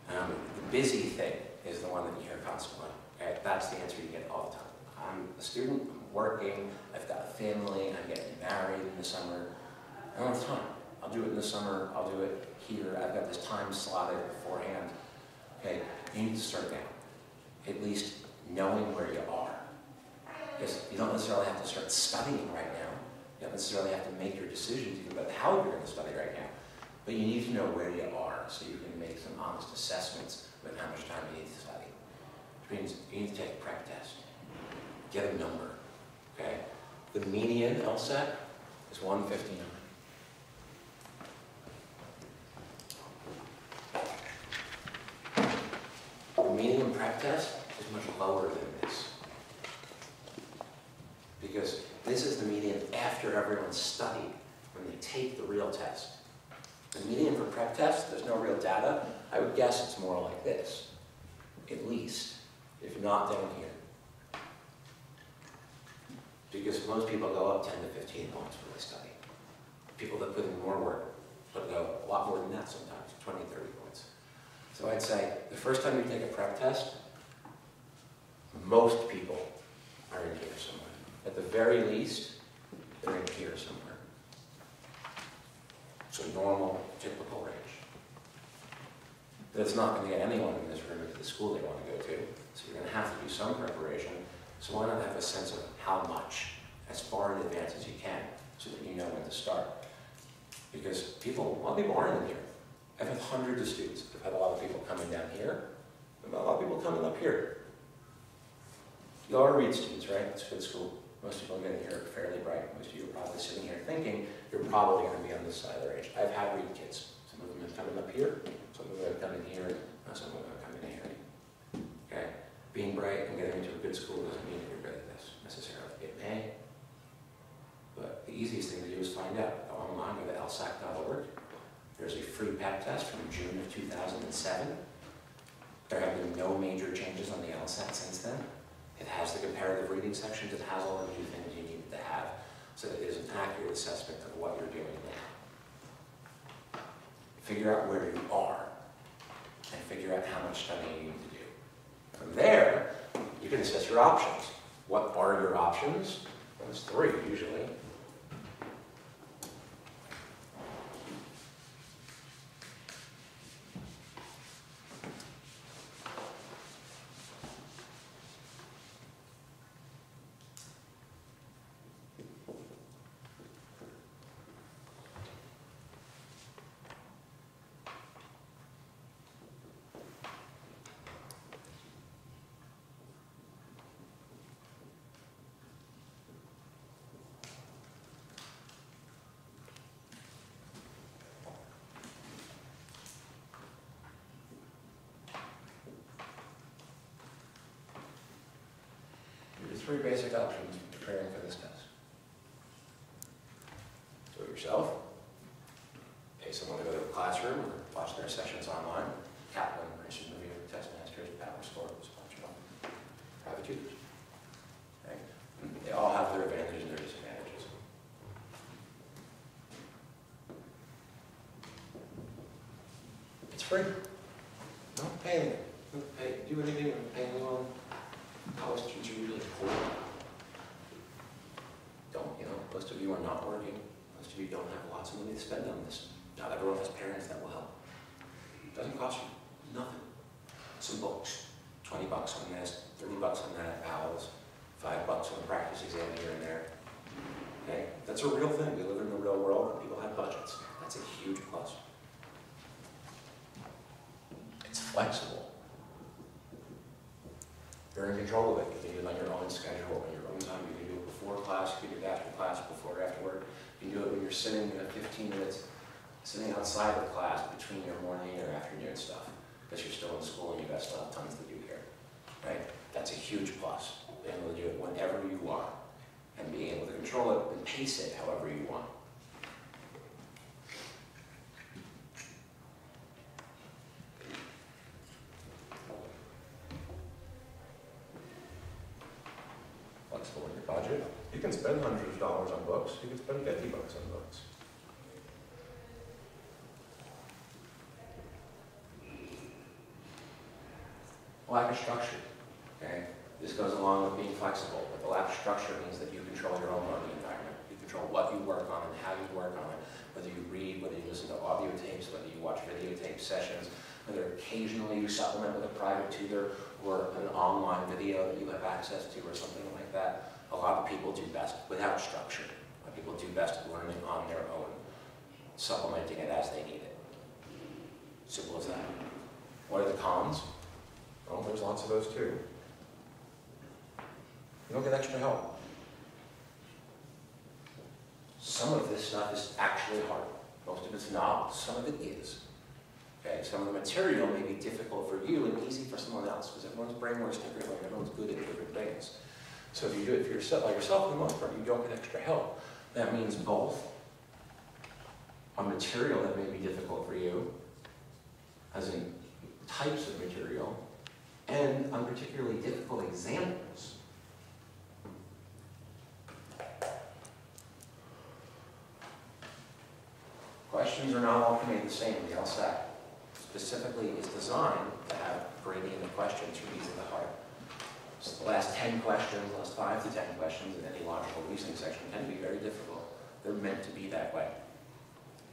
The busy thing is the one that you hear constantly. Okay? That's the answer you get all the time. I'm a student, I'm working, I've got a family, I'm getting married in the summer. I don't have time. I'll do it in the summer, I'll do it here, I've got this time slotted beforehand. Okay, you need to start now. At least knowing where you are. Because you don't necessarily have to start studying right now. You don't necessarily have to make your decisions even about how you're going to study right now. But you need to know where you are so you can make some honest assessments about how much time you need to study. Which means you need to take a prep test. Get a number. Okay? The median LSAT is 159. The median prep test is much lower than this. Because this is the median after everyone's studied, when they take the real test. The median for prep tests, there's no real data. I would guess it's more like this, at least, if not down here. Because most people go up 10 to 15 points when they study. People that put in more work would go a lot more than that sometimes, 20, 30 points. So I'd say the first time you take a prep test, most people are in here somewhere. At the very least, they're in here somewhere. So normal, typical range. But it's not going to get anyone in this room into the school they want to go to, so you're going to have to do some preparation. So why not have a sense of how much, as far in advance as you can, so that you know when to start. Because a lot of people aren't in here. I've had hundreds of students. I've had a lot of people coming down here, and a lot of people coming up here. You all are Reed students, right? It's a good school. Most people getting here are fairly bright. Most of you are probably sitting here thinking you're probably going to be on this side of the range. I've had Reed kids. Some of them have come in up here, some of them have come in here, some of them have come in here. Okay? Being bright and getting into a good school doesn't mean you're good at this necessarily. It may. But the easiest thing to do is find out. Go online, go to lsac.org. There's a free PEP test from June of 2007. There have been no major changes on the LSAT since then. It has the comparative reading sections. It has all the new things you need to have so that it is an accurate assessment of what you're doing now. Figure out where you are and figure out how much studying you need to do. From there, you can assess your options. What are your options? Well, there's 3 usually. Here's 3 basic options for preparing for this test. Do it yourself. Pay someone to go to a classroom or watch their sessions online. Kaplan, Christian Review, Test Masters, Power Score, there's a bunch of them. Private tutors. Right? They all have their advantages and their disadvantages. It's free. Don't pay anything. Don't do anything. Don't pay anyone. College students are usually poor. Most of you are not working. Most of you don't have lots of money to spend on this. Not everyone has parents that will help. It doesn't cost you nothing. Some books, 20 bucks on this, 30 bucks on that at Powell's, $5 on a practice exam here and there. Okay? That's a real thing. We live in the real world and people have budgets. That's a huge plus. It's flexible. You're in control of it. You can do it on your own schedule, on your own time. You can do it before class, you can do it after class, before or after work. You can do it when you're sitting 15 minutes, sitting outside of class between your morning or afternoon stuff, because you're still in school and you guys still have tons to do here, right? That's a huge plus, being able to do it whenever you want, and being able to control it and pace it however you want. Flexible in your budget. You can spend hundreds of dollars on books. You can spend $50 on books. Lack of structure. Okay? This goes along with being flexible, but the lack of structure means that you control your own learning environment. You control what you work on and how you work on it, whether you read, whether you listen to audio tapes, whether you watch videotape sessions, whether occasionally you supplement with a private tutor or an online video that you have access to or something like that. A lot of people do best without structure. A lot of people do best learning on their own, supplementing it as they need it. Simple as that. What are the cons? Well, there's lots of those too. You don't get extra help. Some of this stuff is actually hard. Most of it's not. Some of it is. Okay? Some of the material may be difficult for you and easy for someone else, because everyone's brain works differently. Everyone's good at different things. So if you do it for yourself, by yourself, for the most part, you don't get extra help. That means both a material that may be difficult for you, as in types of material, and on particularly difficult examples. Questions are not all made the same. The LSAT specifically is designed to have gradient of questions from easy to hard. So the last 10 questions, the last 5 to 10 questions in any logical reasoning section can be very difficult. They're meant to be that way.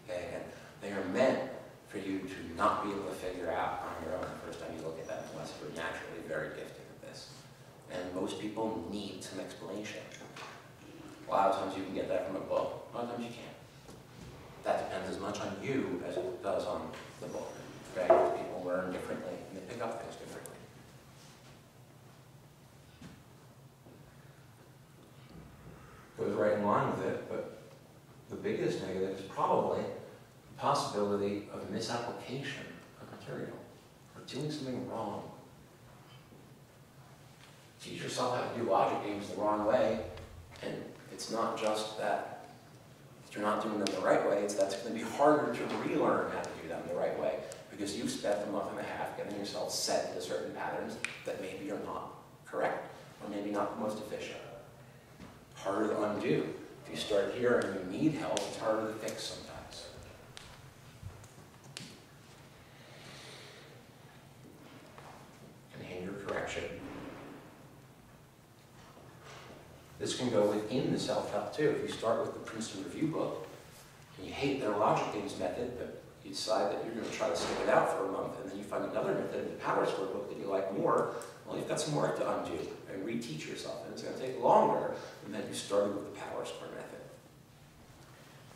Okay? And they are meant for you to not be able to figure out on your own the first time you look at them, unless you're naturally very gifted at this. And most people need some explanation. A lot of times you can get that from a book, a lot of times you can't. That depends as much on you as it does on the book. Okay? People learn differently and they pick up things differently. Goes right in line with it, but the biggest negative is probably the possibility of misapplication of material or doing something wrong. Teach yourself how to do logic games the wrong way, and it's not just that you're not doing them the right way, it's that it's going to be harder to relearn how to do them the right way because you've spent a month and a half getting yourself set into certain patterns that maybe are not correct or maybe not the most efficient. Harder to undo. If you start here and you need help, it's harder to fix sometimes. Can hinder correction. This can go within the self-help too. If you start with the Princeton Review book, and you hate their logic games method, but you decide that you're going to try to stick it out for a month, and then you find another method in the Power Score book that you like more, well, you've got some work to undo and reteach yourself, and it's going to take longer than that you started with the Power Score method.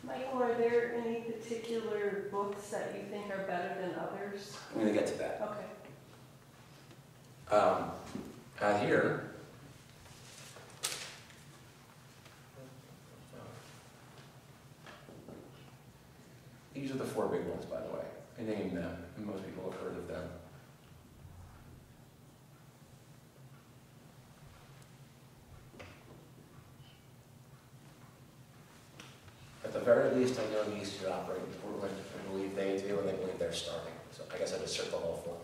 Michael, are there any particular books that you think are better than others? I'm going to get to that. Okay. Here, these are the 4 big ones, by the way. I named them, and most people have heard of them. At the very least, I know these two operate in Portland. I believe they do, and I believe they're starting. So I guess I just circled all 4.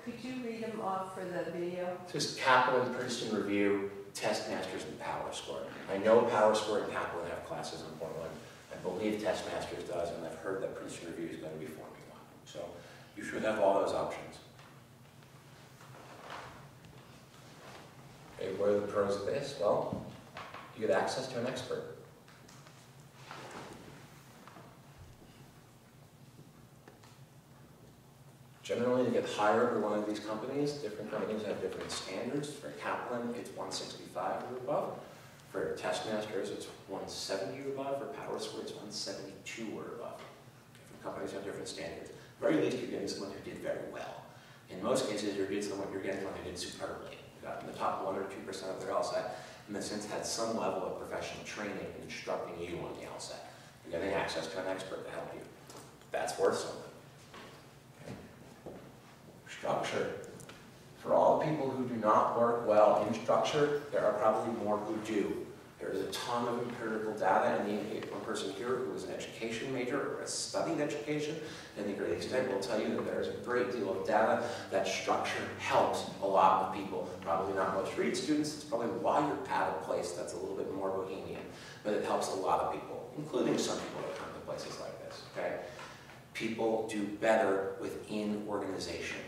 Could you read them off for the video? Just Kaplan, Princeton Review, Test Masters, and Power Score. I know Power Score and Kaplan have classes in Portland. I believe Test Masters does, and I've heard that Princeton Review is going to be forming one. So you should have all those options. Okay, what are the pros of this? Well, you get access to an expert. Generally, to get hired by one of these companies, different companies have different standards. For Kaplan, it's 165 or above. For test masters, it's 170 or above. For power score, it's 172 or above. Different companies have different standards. At the very least, you're getting someone who did very well. In most cases, you're getting someone who did superbly. You got in the top 1 or 2% of their LSAT, and then since had some level of professional training in instructing you on the LSAT. You're getting access to an expert to help you. That's worth something. Okay. Structure. For all the people who do not work well in structure, there are probably more who do. There is a ton of empirical data, and the one person here who is an education major or has studied education in the great extent will tell you that there is a great deal of data that structure helps a lot of people. Probably not most Reed students. It's probably why you're at a place that's a little bit more bohemian, but it helps a lot of people, including some people that come to places like this. Okay, people do better within organization.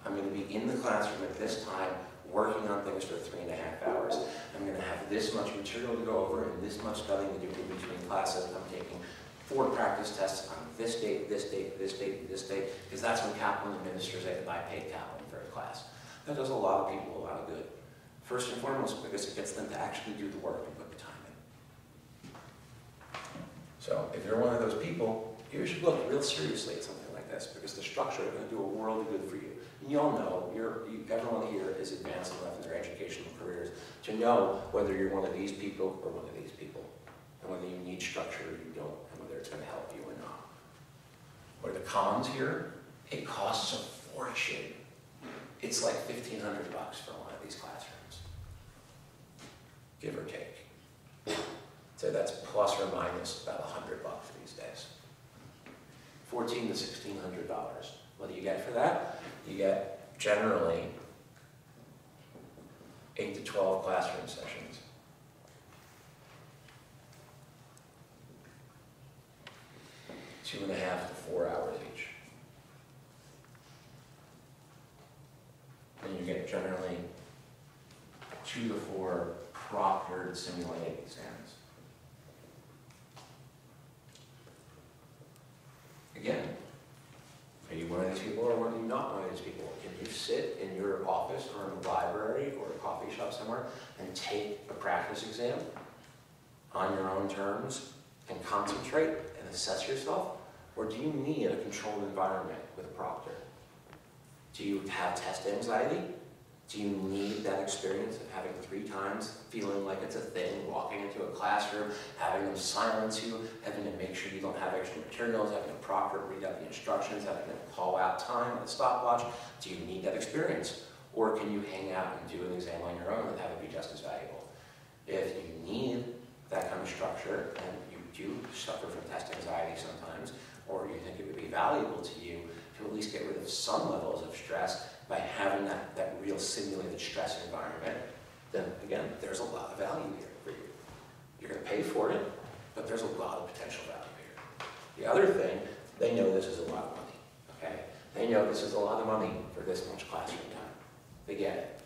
I'm going to be in the classroom at this time, working on things for 3.5 hours. I'm going to have this much material to go over and this much studying to do in between classes. I'm taking 4 practice tests on this date, this date, this date, this date, because that's when Kaplan administers it, and I pay Kaplan for a class. That does a lot of people a lot of good. First and foremost, because it gets them to actually do the work and put the time in. So if you're one of those people, you should look real seriously at something like this, because the structure is going to do a world of good for you. And you all know, everyone here is advanced enough in their educational careers to know whether you're one of these people or one of these people, and whether you need structure or you don't, and whether it's going to help you or not. What are the cons here? It costs a fortune. It's like $1,500 for one of these classrooms, give or take. So that's plus or minus about $100 these days. $1,400 to $1,600. What do you get for that? You get generally 8 to 12 classroom sessions. Two and a half to 4 hours each. And you get generally 2 to 4 proctored simulated exams. Again, are you one of these people or are you not one of these people? Can you sit in your office or in a library or a coffee shop somewhere and take a practice exam on your own terms and concentrate and assess yourself? Or do you need a controlled environment with a proctor? Do you have test anxiety? Do you need that experience of having 3 times, feeling like it's a thing, walking into a classroom, having them silence you, having to make sure you don't have extra materials, having a proctor read out the instructions, having to call out time on a stopwatch? Do you need that experience? Or can you hang out and do an exam on your own and have it be just as valuable? If you need that kind of structure, and you do suffer from test anxiety sometimes, or you think it would be valuable to you to at least get rid of some levels of stress by having that real simulated stress environment, then again, there's a lot of value here for you. You're going to pay for it, but there's a lot of potential value here. The other thing, they know this is a lot of money, okay? They know this is a lot of money for this much classroom time. They get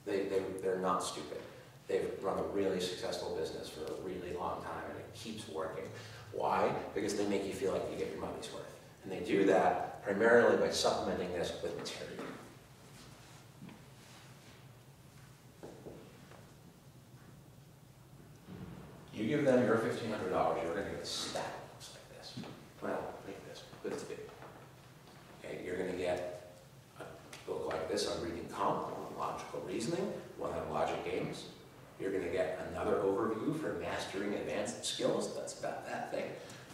it. They're not stupid. They've run a really successful business for a really long time, and it keeps working. Why? Because they make you feel like you get your money's worth. And they do that primarily by supplementing this with material. You give them your $1,500, you're going to get a stack that looks like this. Well, like this, but it's big. Okay, you're going to get a book like this on reading comp, one on logical reasoning, one on logic games. You're going to get another overview for mastering advanced skills. That's about that thing.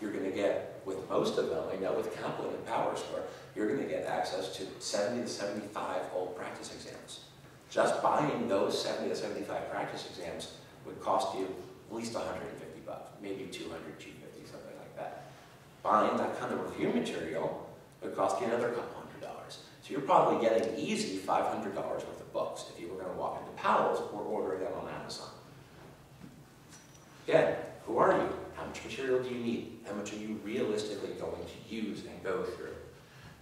You're going to get, with most of them, I know with Kaplan and Power Score, you're going to get access to 70 to 75 old practice exams. Just buying those 70 to 75 practice exams would cost you at least $150, maybe $200, $250, something like that. Buying that kind of review material would cost you another couple $100. So you're probably getting easy $500 worth of books if you were going to walk into Powell's or order them on Amazon. Again, who are you? How much material do you need? How much are you realistically going to use and go through?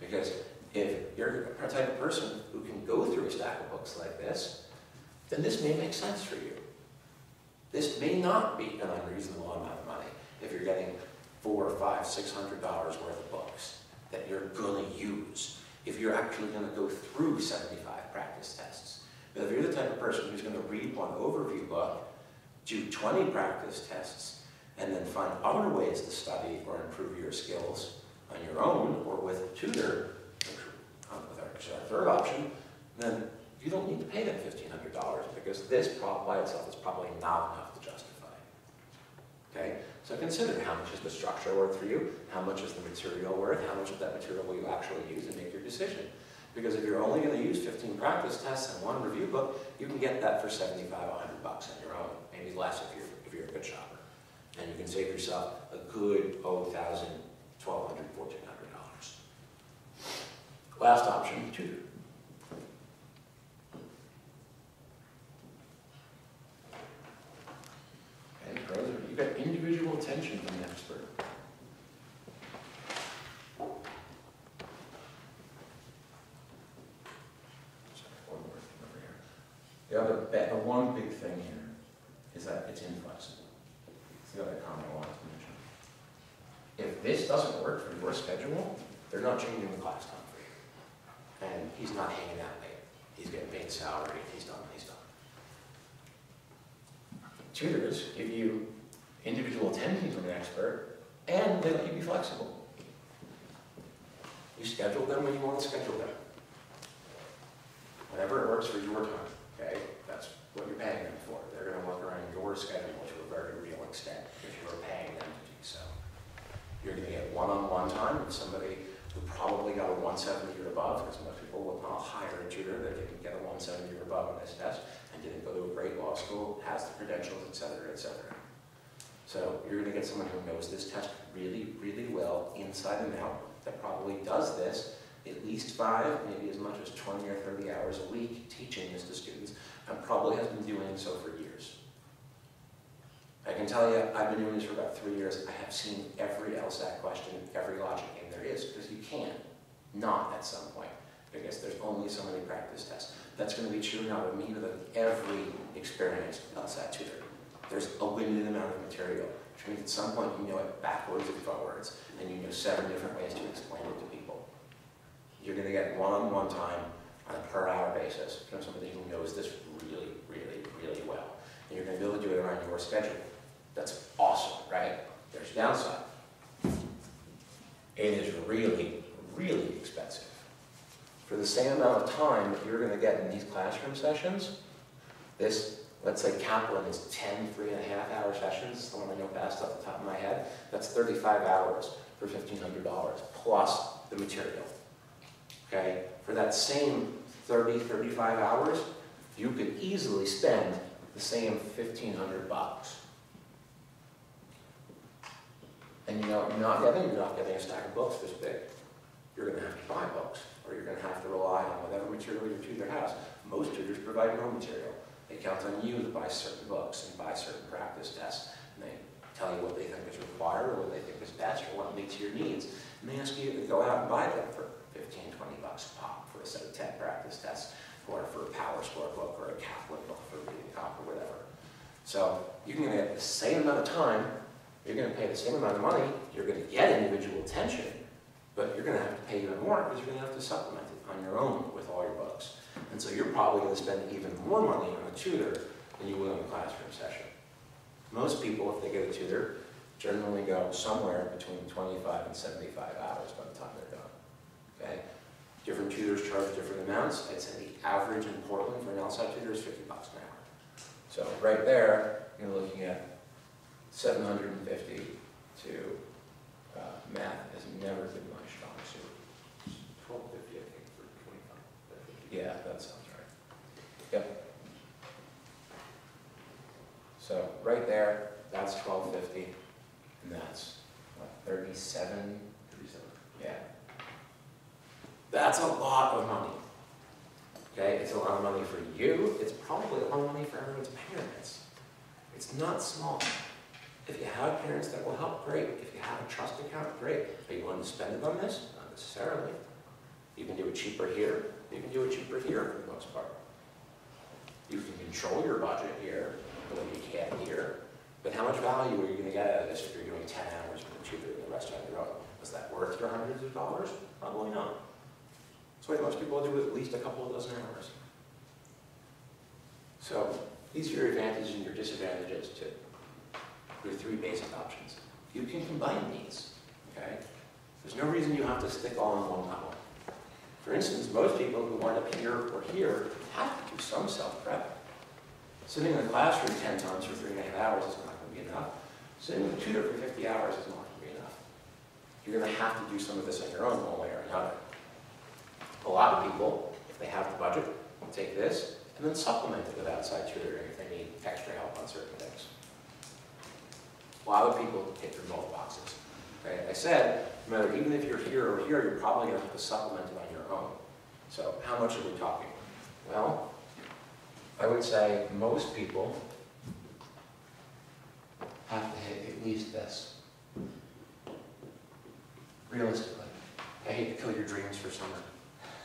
Because if you're a type of person who can go through a stack of books like this, then this may make sense for you. This may not be an unreasonable amount of money if you're getting $400, $500, $600 worth of books that you're going to use. If you're actually going to go through 75 practice tests. But if you're the type of person who's going to read one overview book do 20 practice tests, and then find other ways to study or improve your skills on your own or with a tutor, with our third option, then you don't need to pay them $1,500 because this by itself is probably not enough to justify it. Okay? So consider how much is the structure worth for you, how much is the material worth, how much of that material will you actually use and make your decision. Because if you're only going to use 15 practice tests and one review book, you can get that for $75, $100 on your own, maybe less if you're a good shopper. And you can save yourself a good $1,000, $1,200, $1,400. Last option, tutor. Okay, pros are, you got individual attention from the expert. The one big thing here is that it's inflexible. It's the other comment I wanted to mention. If this doesn't work for your schedule, they're not changing the class time for you. And he's not hanging out late. He's getting paid salary. He's done. He's done. Tutors give you individual attention from an expert, and they let you be flexible. You schedule them when you want to schedule them. Whenever it works for your time. Okay, that's what you're paying them for. They're going to work around your schedule to a very real extent if you're paying them to do so. You're going to get one-on-one time with somebody who probably got a 170 or above, because most people will not hire a tutor that didn't get a 170 or above on this test and didn't go to a great law school, has the credentials, et cetera, et cetera. So you're going to get someone who knows this test really, really well, inside and out, that probably does this at least 5, maybe as much as 20 or 30 hours a week teaching this to students, and probably has been doing so for years. I can tell you, I've been doing this for about 3 years. I have seen every LSAT question, every logic game there is, because you can not at some point, because there's only so many practice tests. That's going to be true not of me, but of every experienced LSAT tutor. There's a limited amount of material, which means at some point you know it backwards and forwards, and you know 7 different ways to explain it to people. You're going to get one-on-one time on a per-hour basis from somebody who knows this really, really, really well. And you're going to be able to do it around your schedule. That's awesome, right? There's a downside. It is really, really expensive. For the same amount of time that you're going to get in these classroom sessions, this, let's say Kaplan is 10 3.5-hour sessions, the one I know fast off the top of my head. That's 35 hours for $1,500 plus the material. Okay, for that same 30, 35 hours, you could easily spend the same $1,500. And you know what you're not getting? You're not getting a stack of books this big. You're going to have to buy books, or you're going to have to rely on whatever material your tutor has. Most tutors provide no material. They count on you to buy certain books and buy certain practice tests. And they tell you what they think is required, or what they think is best, or what meets your needs. And they ask you to go out and buy them for $15, $20 a pop for a set of 10 practice tests, or for a power score book, or a Kaplan book for a reading comp, or whatever. So you can get the same amount of time, you're going to pay the same amount of money, you're going to get individual attention, but you're going to have to pay even more because you're going to have to supplement it on your own with all your books. And so you're probably going to spend even more money on a tutor than you will in a classroom session. Most people, if they get a tutor, generally go somewhere between 25 and 75 hours by the time they're done. Okay? Different tutors charge different amounts. I'd say the average in Portland for an LSAT tutor is $50 an hour. So right there, you're looking at $750 to math has never been my strong suit. $1,250, I think, for 25. Yeah, that sounds right. Yep. So right there, that's $1,250, and that's what, 37? 37. Yeah. That's a lot of money. Okay, it's a lot of money for you. It's probably a lot of money for everyone's parents. It's not small. If you have parents that will help, great. If you have a trust account, great. Are you willing to spend it on this? Not necessarily. You can do it cheaper here. You can do it cheaper here for the most part. You can control your budget here the way you can here. But how much value are you going to get out of this if you're doing 10 hours with a tutor and the rest on your own? Was that worth your hundreds of dollars? Probably not. That's why most people do at least a couple of dozen hours. So These are your advantages and your disadvantages too. Your three basic options. You can combine these, okay? There's no reason you have to stick all in one level. For instance, most people who wind up here or here have to do some self-prep. Sitting in a classroom 10 times for 3.5 hours is not going to be enough. Sitting with a tutor for 50 hours is not going to be enough. You're going to have to do some of this on your own one way or another. A lot of people, if they have the budget, will take this and then supplement it with outside tutoring if they need extra help on certain things. A lot of people hit through both boxes. Okay? I said, no matter, even if you're here or here, you're probably going to have to supplement it on your own. So how much are we talking? Well, I would say most people have to hit at least this. Realistically. I hate to kill your dreams for summer.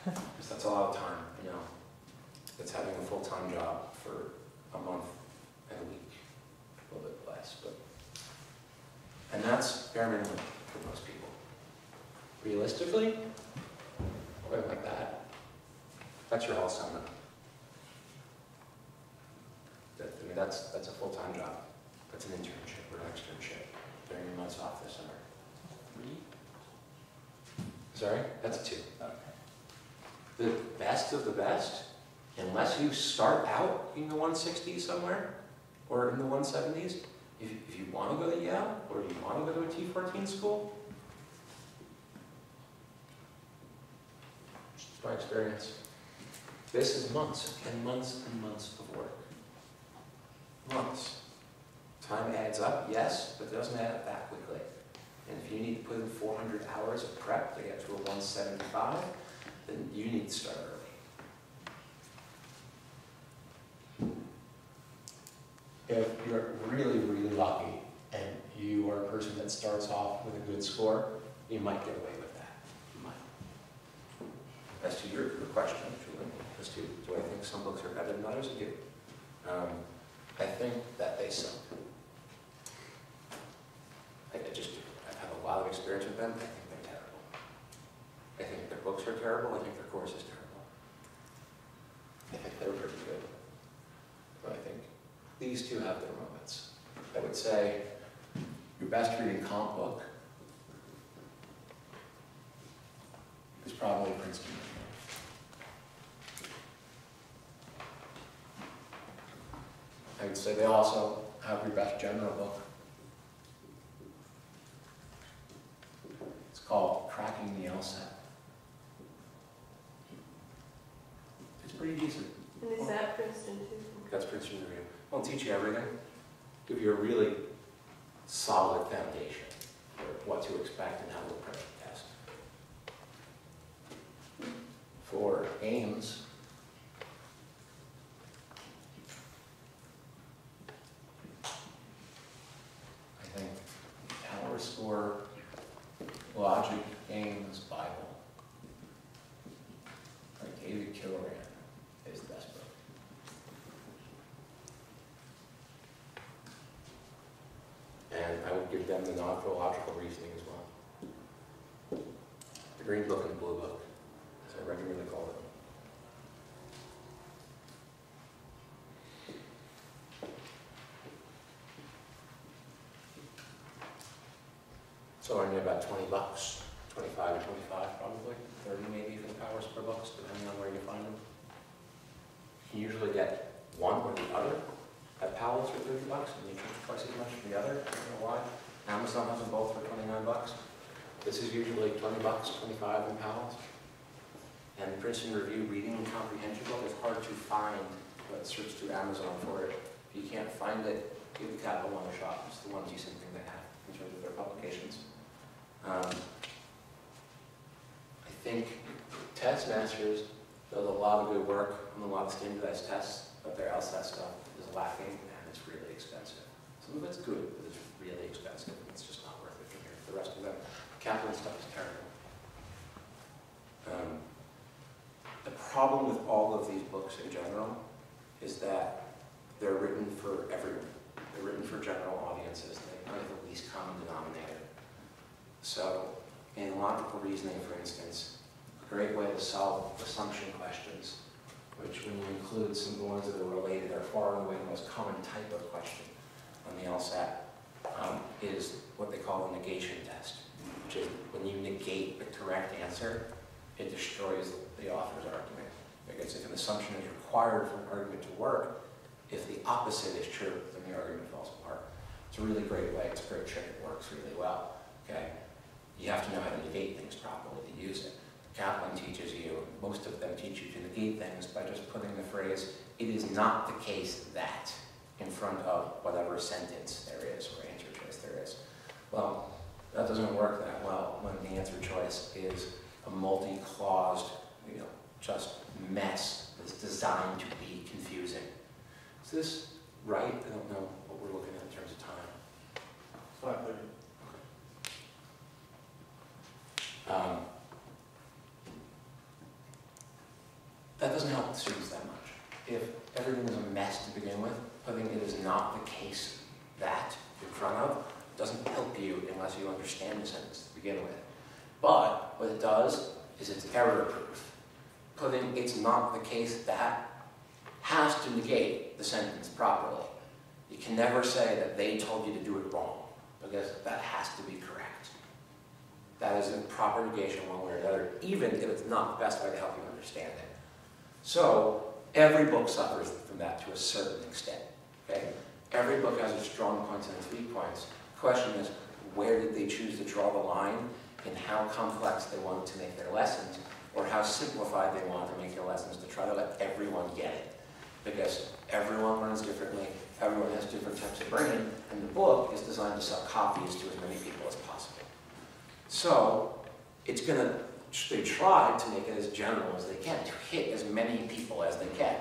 Because that's a lot of time, you know. It's having a full-time job for a month and a week. A little bit less, but. And that's bare minimum for most people. Realistically, something like that. That's your whole summer. I mean, that's a full-time job. That's an internship or an externship during your months off this summer. 3? Sorry? That's 2. Okay. The best of the best, unless you start out in the 160s somewhere, or in the 170s, if you want to go to Yale, or you want to go to a T14 school, it's my experience. This is months and months and months of work. Months. Time adds up, yes, but it doesn't add up that quickly. And if you need to put in 400 hours of prep to get to a 175, then you need to start early. If you're really, really lucky and you are a person that starts off with a good score, you might get away with that. You might. As to your question, Julie, as to do I think some books are better than others? I do. I think that they suck. I've had a lot of experience with them. I think they're terrible. I think their books are terrible. I think their course is terrible. I think they're pretty good. But I think these two have their moments. I would say your best reading comp book is probably Princeton. I would say they also have your best general book. It's called Cracking the LSAT. It's pretty decent. And is that Princeton too? That's Princeton Review. Won't teach you everything. Give you a really solid foundation for what to expect and how to approach the test. For Ames, I think Power Score, Logic, Ames, Bible. Like David Killoran is the best book. And I would give them the non-philological reasoning as well. The Green Book and the Blue Book, as I regularly call them. So I need about $20, 25 or 25 probably, 30 maybe for the Power Score books, depending on where you find them. You usually get one or the other. At Powell's for $30 and you charge twice as much for the other. I don't know why. Amazon has them both for $29. This is usually $20, 25 in Powell's. And Princeton Review Reading and Comprehension book is hard to find, but search through Amazon for it. If you can't find it, give the Capital One a shot. It's the one decent thing they have in terms of their publications. I think test masters does a lot of good work on a lot of standardized tests, but their LSAT stuff is lacking and it's really expensive. Some of it's good, but it's really expensive. It's just not worth it compared to the rest of them. Kaplan stuff is terrible. The problem with all of these books in general is that they're written for everyone. They're written for general audiences. They have the least common denominator. So in logical reasoning, for instance, a great way to solve assumption questions which when you include some of the ones that are related are far and away the most common type of question on the LSAT, is what they call the negation test, which is when you negate the correct answer, it destroys the author's argument. Because if an assumption is required for an argument to work, if the opposite is true, then the argument falls apart. It's a really great way, it's a great trick, it works really well, okay? You have to know how to negate things properly to use it. Kaplan teaches you, most of them teach you to negate things by just putting the phrase, "it is not the case that," in front of whatever sentence there is or answer choice there is. Well, that doesn't work that well when the answer choice is a multi-claused, just mess that's designed to be confusing. Is this right? I don't know what we're looking at in terms of time. 5:30. That doesn't help the students that much. If everything is a mess to begin with, putting "it is not the case that" in front of doesn't help you unless you understand the sentence to begin with. But what it does is it's error-proof. Putting "it's not the case that" has to negate the sentence properly. You can never say that they told you to do it wrong, because that has to be correct. That is a proper negation one way or the other, even if it's not the best way to help you understand it. So every book suffers from that to a certain extent. Okay? Every book has its strong points and its weak points. The question is, where did they choose to draw the line in how complex they wanted to make their lessons, or how simplified they wanted to make their lessons to try to let everyone get it? Because everyone learns differently, everyone has different types of brain, and the book is designed to sell copies to as many people as possible. So they try to make it as general as they can, to hit as many people as they can.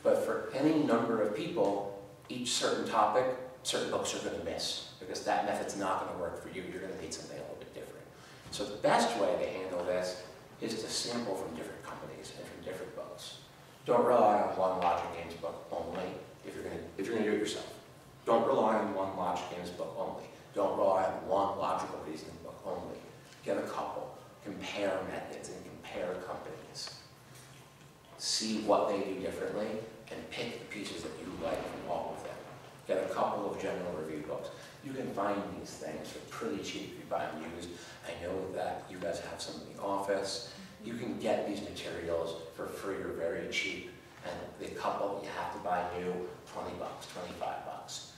But for any number of people, each certain topic, certain books are going to miss, because that method's not going to work for you. You're going to need something a little bit different. So the best way to handle this is to sample from different companies and from different books. Don't rely on one logic games book only if you're going to do it yourself. Don't rely on one logic games book only. Don't rely on one logical reasoning book only. Get a couple. Compare methods and compare companies. See what they do differently and pick the pieces that you like from all of them. Get a couple of general review books. You can find these things for pretty cheap if you buy them used. I know that you guys have some in the office. You can get these materials for free or very cheap, and the couple you have to buy new, $20, $25.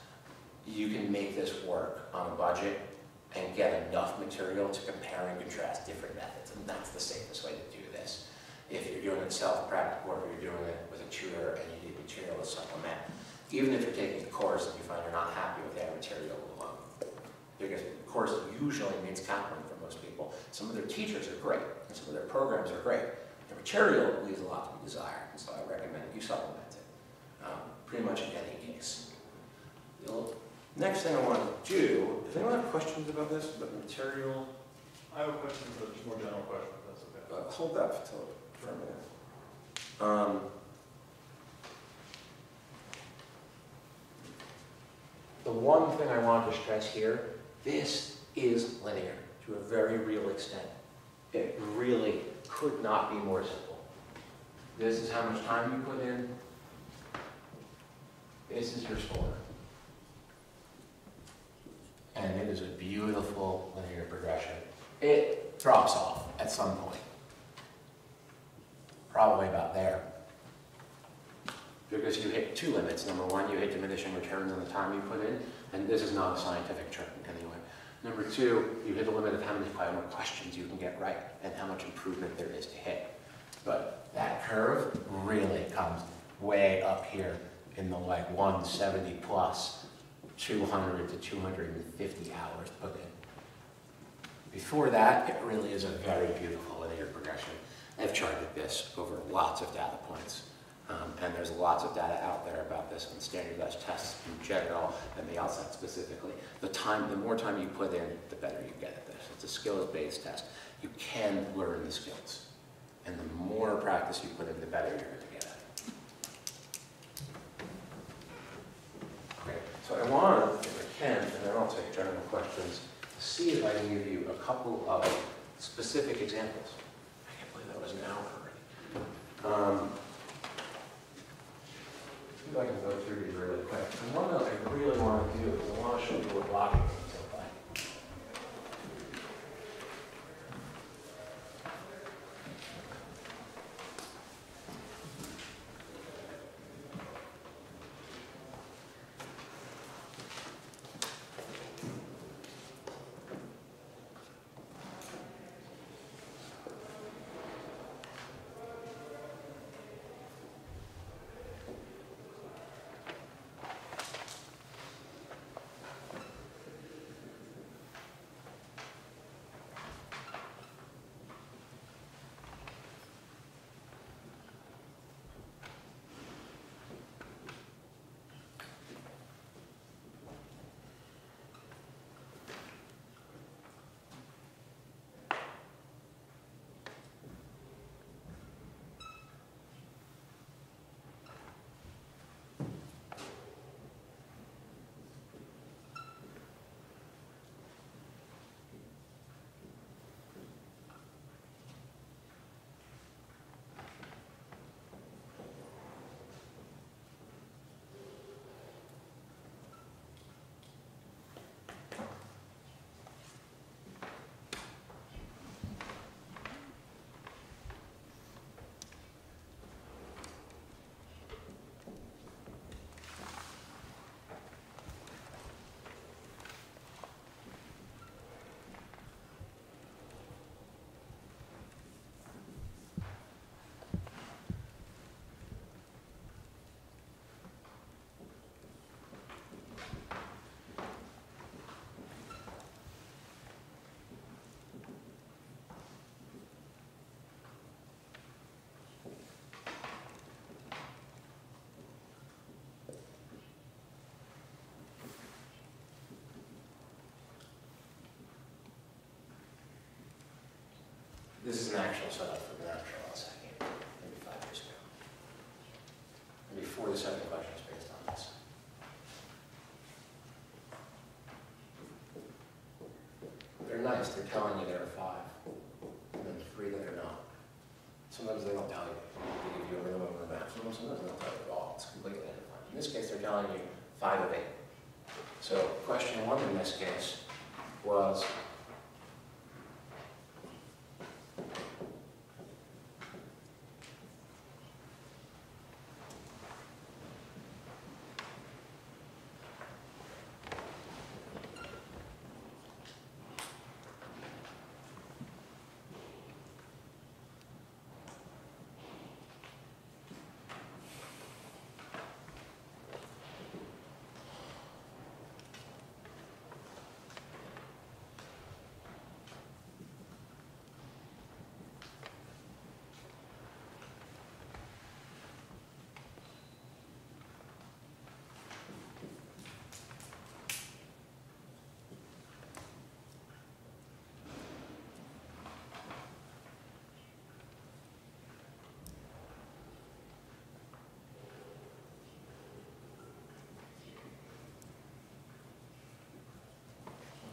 You can make this work on a budget and get enough material to compare and contrast different methods, and that's the safest way to do this. If you're doing it self-practical or you're doing it with a tutor and you need material to supplement, even if you're taking a course and you find you're not happy with that material alone, because the course usually means Kaplan for most people. Some of their teachers are great, and some of their programs are great. The material leaves a lot to be desired, and so I recommend that you supplement it, pretty much in any case. Next thing I want to do, does anyone have questions about this, about the material? I have a question, but just more general question, if that's okay. Hold that for a minute. The one thing I want to stress here, this is linear to a very real extent. It really could not be more simple. This is how much time you put in. This is your score. And it is a beautiful linear progression. It drops off at some point. Probably about there. Because you hit two limits. Number one, you hit diminishing returns on the time you put in, and this is not a scientific term anyway. Number two, you hit the limit of how many final questions you can get right and how much improvement there is to hit. But that curve really comes way up here in the 170 plus 200 to 250 hours put in. Before that, it really is a very beautiful linear progression. I've charted this over lots of data points. And there's lots of data out there about this on standardized tests in general and the LSAT specifically. The more time you put in, the better you get at this. It's a skills-based test. You can learn the skills. And the more practice you put in, the better you're going to get at it. Okay, so I want, if I can, and then I'll take general questions, to see if I can give you a couple of specific examples. I can't believe that was an hour already. See if I can go through these really quick. And one that I really want to do is I want to show you what blocking games look like. This is an actual setup for the natural LSAT game, maybe 5 years ago. Maybe 4 to 7 questions based on this. They're nice, they're telling you there are 5, and then 3 that are not. Sometimes they don't tell you. They give you a rhythm over the map. Sometimes they don't tell you at all. It's completely undefined. In this case, they're telling you 5 of 8. So question 1 in this case was,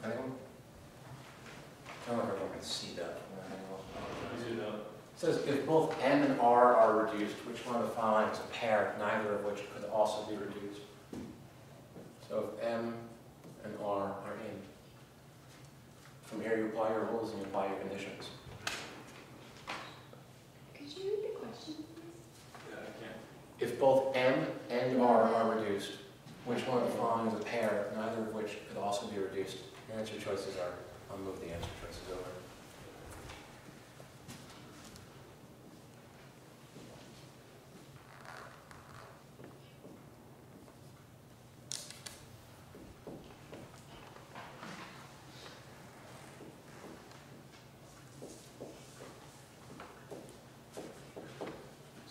anyone? I don't know if everyone can see that from that angle. It says if both M and R are reduced, which one of the following is a pair, neither of which could also be reduced? So if M and R are in, from here you apply your rules and you apply your conditions. Could you read the question, please? Yeah, I can't. If both M and R are reduced, which one of the following is a pair, neither of which could also be reduced? Your answer choices are, I'll move the answer choices over.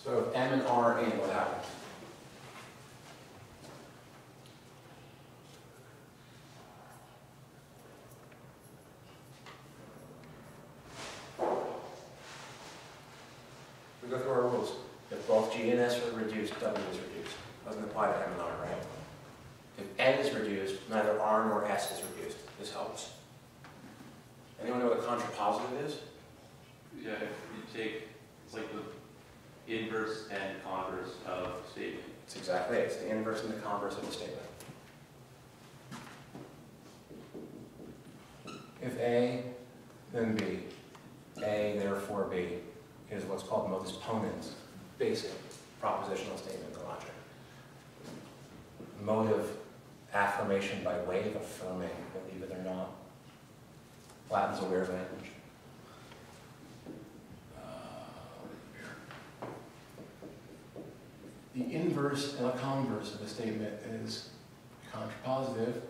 So if M and R are in, what happens? We go through our rules. If both G and S are reduced, W is reduced. Doesn't apply to M and R, right? If N is reduced, neither R nor S is reduced. This helps. Anyone know what a contrapositive is? Yeah, if you take, it's like the inverse and converse of statement. It's exactly it. It's the inverse and the converse of the statement. If A, then B, A, therefore B, is what's called modus ponens, basic propositional statement in logic. Motive affirmation by way of affirming, believe it or not. Latin's a weird language. The inverse and a converse of a statement is contrapositive.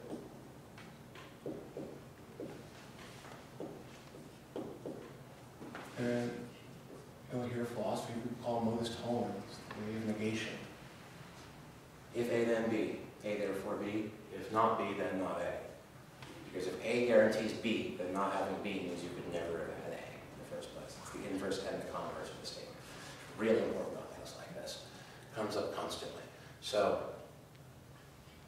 And you'll hear philosophy we call modus tollens, the way of negation. If A, then B. A, therefore B. If not B, then not A. Because if A guarantees B, then not having B means you could never have had A in the first place. It's the inverse and the converse of the statement. Really important on things like this. Comes up constantly. So,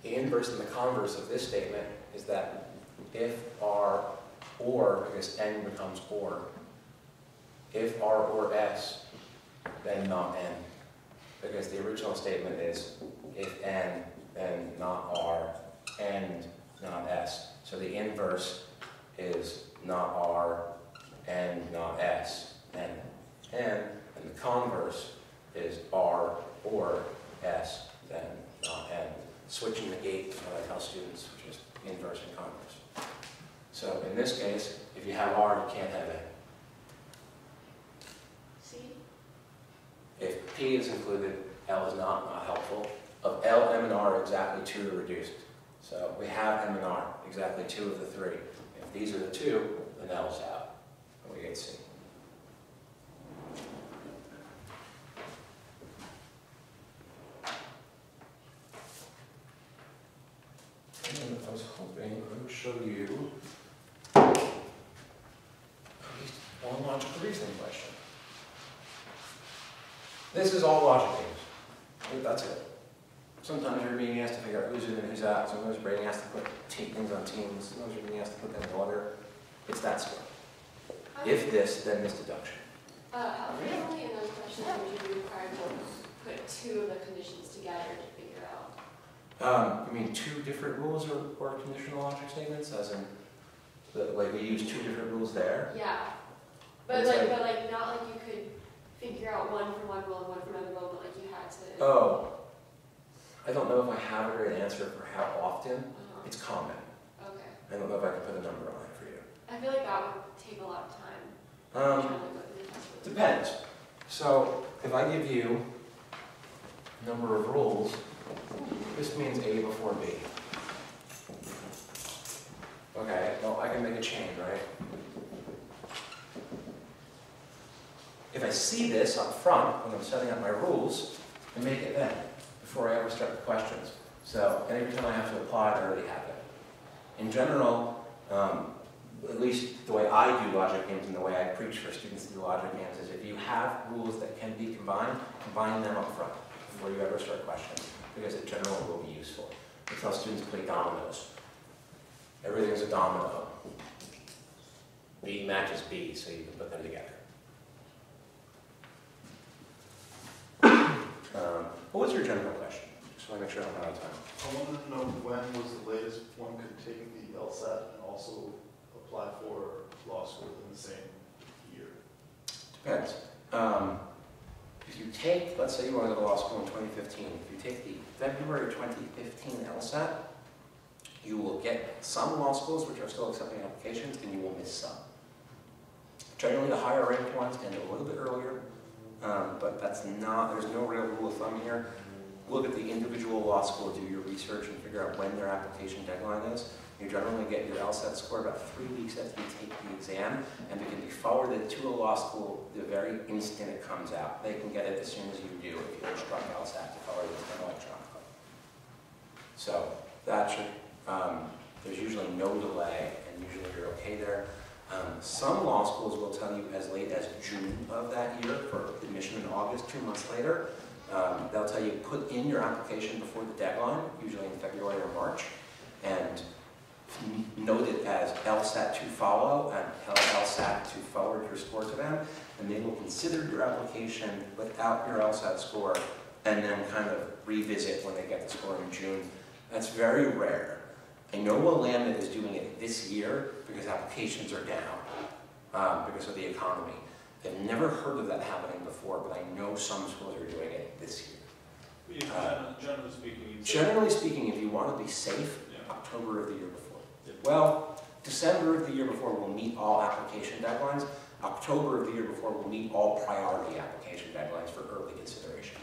the inverse and the converse of this statement is that if R or, because N becomes or, if R or S, then not N. Because the original statement is if N, then not R, and not S. So the inverse is not R, and not S, and N. And the converse is R or S, then not N. Switching the gate is what I tell students, which is inverse and converse. So in this case, if you have R, you can't have N. See? If P is included, L is not helpful. Of L, M, and R, exactly 2 are reduced. So we have M and R, exactly 2 of the 3. If these are the 2, then L's out, and we get C. And I was hoping I would show you at least one logical reasoning question. This is all logic games. That's it. Sometimes you're being asked to figure out who's in and who's out. Sometimes you're being asked to put things on teams. Sometimes you're being asked to put them in order. It's that sort. If this, then this deduction. How frequently in those questions would you be required to put 2 of the conditions together to figure out? You mean 2 different rules or conditional logic statements, as in, like we use 2 different rules there? Yeah. But like not like you could figure out one from one rule and one from another rule, but like you had to. Oh. I don't know if I have a great answer for how often. It's common. Okay. I don't know if I can put a number on it for you. I feel like that would take a lot of time. Trying to go through the test. Depends. So if I give you a number of rules, this means A before B. Okay, well I can make a chain, right? If I see this up front when I'm setting up my rules, I make it then, before I ever start the questions. So every time I have to apply it, I already have it. In general, at least the way I do logic games and the way I preach for students to do logic games is if you have rules that can be combined, combine them up front before you ever start questions, because in general it will be useful. I tell students to play dominoes. Everything's a domino. B matches B, so you can put them together. What was your general question? Just want to make sure I'm out of time. I wanted to know when was the latest one could take the LSAT and also apply for law school in the same year? Depends. If you take, let's say you want to go to law school in 2015, if you take the February 2015 LSAT, you will get some law schools which are still accepting applications, and you will miss some. Generally, the higher ranked ones end a little bit earlier, but that's not, there's no real rule of thumb here. Look at the individual law school, do your research, and figure out when their application deadline is. You generally get your LSAT score about 3 weeks after you take the exam, and it can be forwarded to a law school the very instant it comes out. They can get it as soon as you do if you instruct LSAT to forward it to them electronically. So that should, there's usually no delay, and usually you're okay there. Some law schools will tell you as late as June of that year for admission in August, 2 months later. They'll tell you put in your application before the deadline, usually in February or March, and note it as LSAT to follow and tell LSAT to forward your score to them, and they will consider your application without your LSAT score and then kind of revisit when they get the score in June. That's very rare. I know Willamette is doing it this year because applications are down because of the economy. I've never heard of that happening before, but I know some schools are doing it this year. Generally speaking, Generally speaking, if you want to be safe, yeah. October of the year before. Yeah. Well, December of the year before will meet all application deadlines. October of the year before will meet all priority application deadlines for early consideration.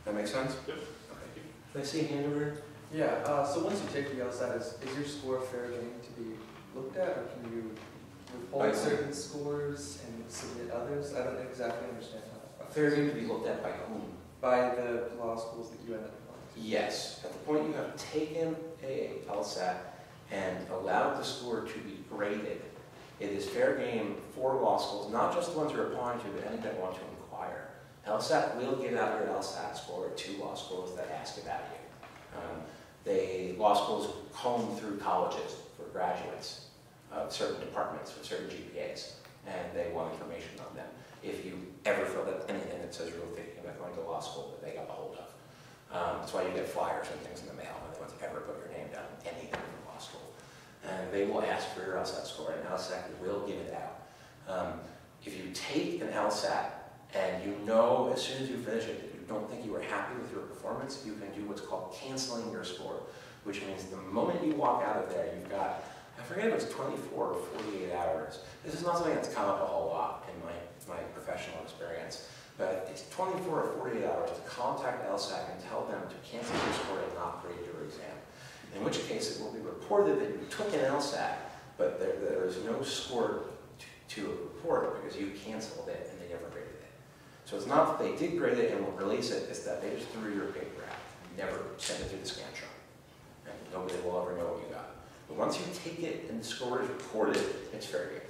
That make sense? Yep. Okay. Did I see a hand over here? Yeah, so once you take the LSAT, is your score fair game to be looked at, or can you withhold certain scores and submit others? I don't exactly understand how that process. Fair game to be looked at by whom? By the law schools that you end up applying to. Yes. At the point you have taken a LSAT and allowed the score to be graded, it is fair game for law schools, not just the ones you're applying to, but any that want to inquire. LSAT will give out your LSAT score to law schools that ask about you. Law schools comb through colleges for graduates of certain departments with certain GPAs, and they want information on them. If you ever feel that anything that says you're thinking about going to law school that they got a hold of. That's why you get flyers and things in the mail when they want to ever put your name down in anything from law school. And they will ask for your LSAT score, and LSAT will give it out. If you take an LSAT and you know as soon as you finish it that you don't think you were happy with your performance, you can do what's called canceling your score, which means the moment you walk out of there, you've got, I forget if it's 24 or 48 hours. This is not something that's come up a whole lot in my professional experience, but it's 24 or 48 hours to contact LSAT and tell them to cancel your score and not grade your exam. In which case it will be reported that you took an LSAT, but there is no score to report because you canceled it and they never graded it. So it's not that they did grade it and will release it, it's that they just threw your paper out. Never sent it through the Scantron. And nobody will ever know what you got. But once you take it and the score is reported, it's fair game.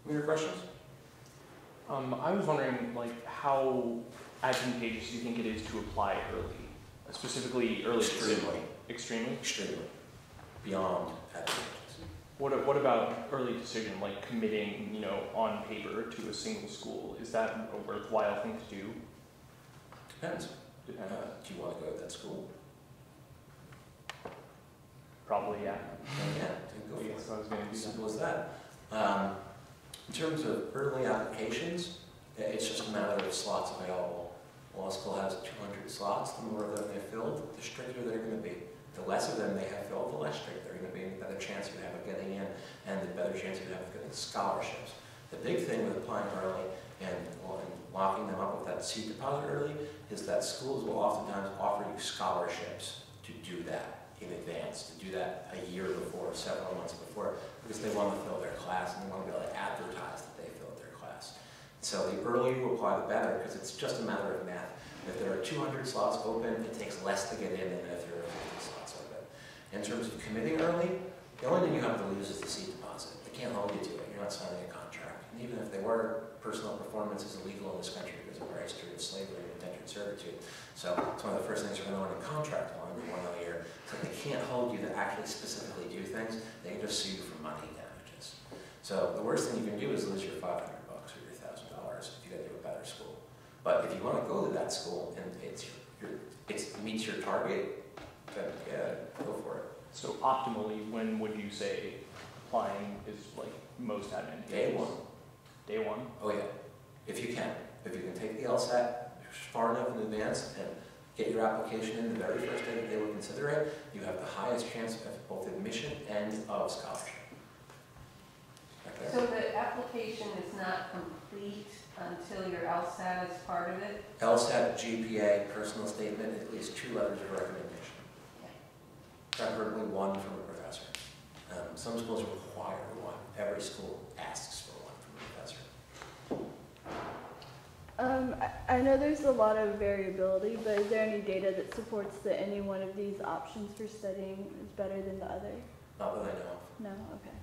Any other questions? I was wondering, like, how advantageous do you think it is to apply early? Specifically early Extremely. decision. Extremely? Extremely. Beyond advantageous. What about early decision, like committing, you know, on paper to a single school? Is that a worthwhile thing to do? Depends. Depends. Do you want to go to that school? Probably, yeah. Yeah, then go for it. So I was going to do Simple as that. In terms of early applications, it's just a matter of slots available. Law school has 200 slots. The more of them they filled, the stricter they're going to be. The less of them they have filled, the less strict they're going to be, the better chance you have of getting in, and the better chance you have of getting scholarships. The big thing with applying early and locking them up with that seat deposit early is that schools will oftentimes offer you scholarships to do that in advance, to do that a year before, several months before, because they want to fill their class and they want to be able to advertise that they filled their class. So the earlier you apply, the better, because it's just a matter of math. If there are 200 slots open, it takes less to get in than if there are 50 slots open. In terms of committing early, the only thing you have to lose is the seat deposit. They can't hold you to it. You're not signing a contract. And even if they were, personal performance is illegal in this country because of our history of slavery and indentured servitude. So it's one of the first things you're going to learn in contract law in 1 year. So they can't hold you to actually specifically do things. They can just sue you for money damages. So the worst thing you can do is lose your $500 or your $1,000 if you go to a better school. But if you want to go to that school and it meets your target, then yeah, go for it. So optimally, when would you say applying is like most advantageous? Day one. Day one? Oh yeah, if you can. If you can take the LSAT far enough in advance and get your application in the very first day that they will consider it, you have the highest chance of both admission and of scholarship. Right there. So the application is not complete until your LSAT is part of it? LSAT, GPA, personal statement, at least 2 letters of recommendation. Preferably 1 from a professor. Some schools require 1. Every school asks for 1 from a professor. I know there's a lot of variability, but is there any data that supports that any one of these options for studying is better than the other? Not that I know of. No? Okay.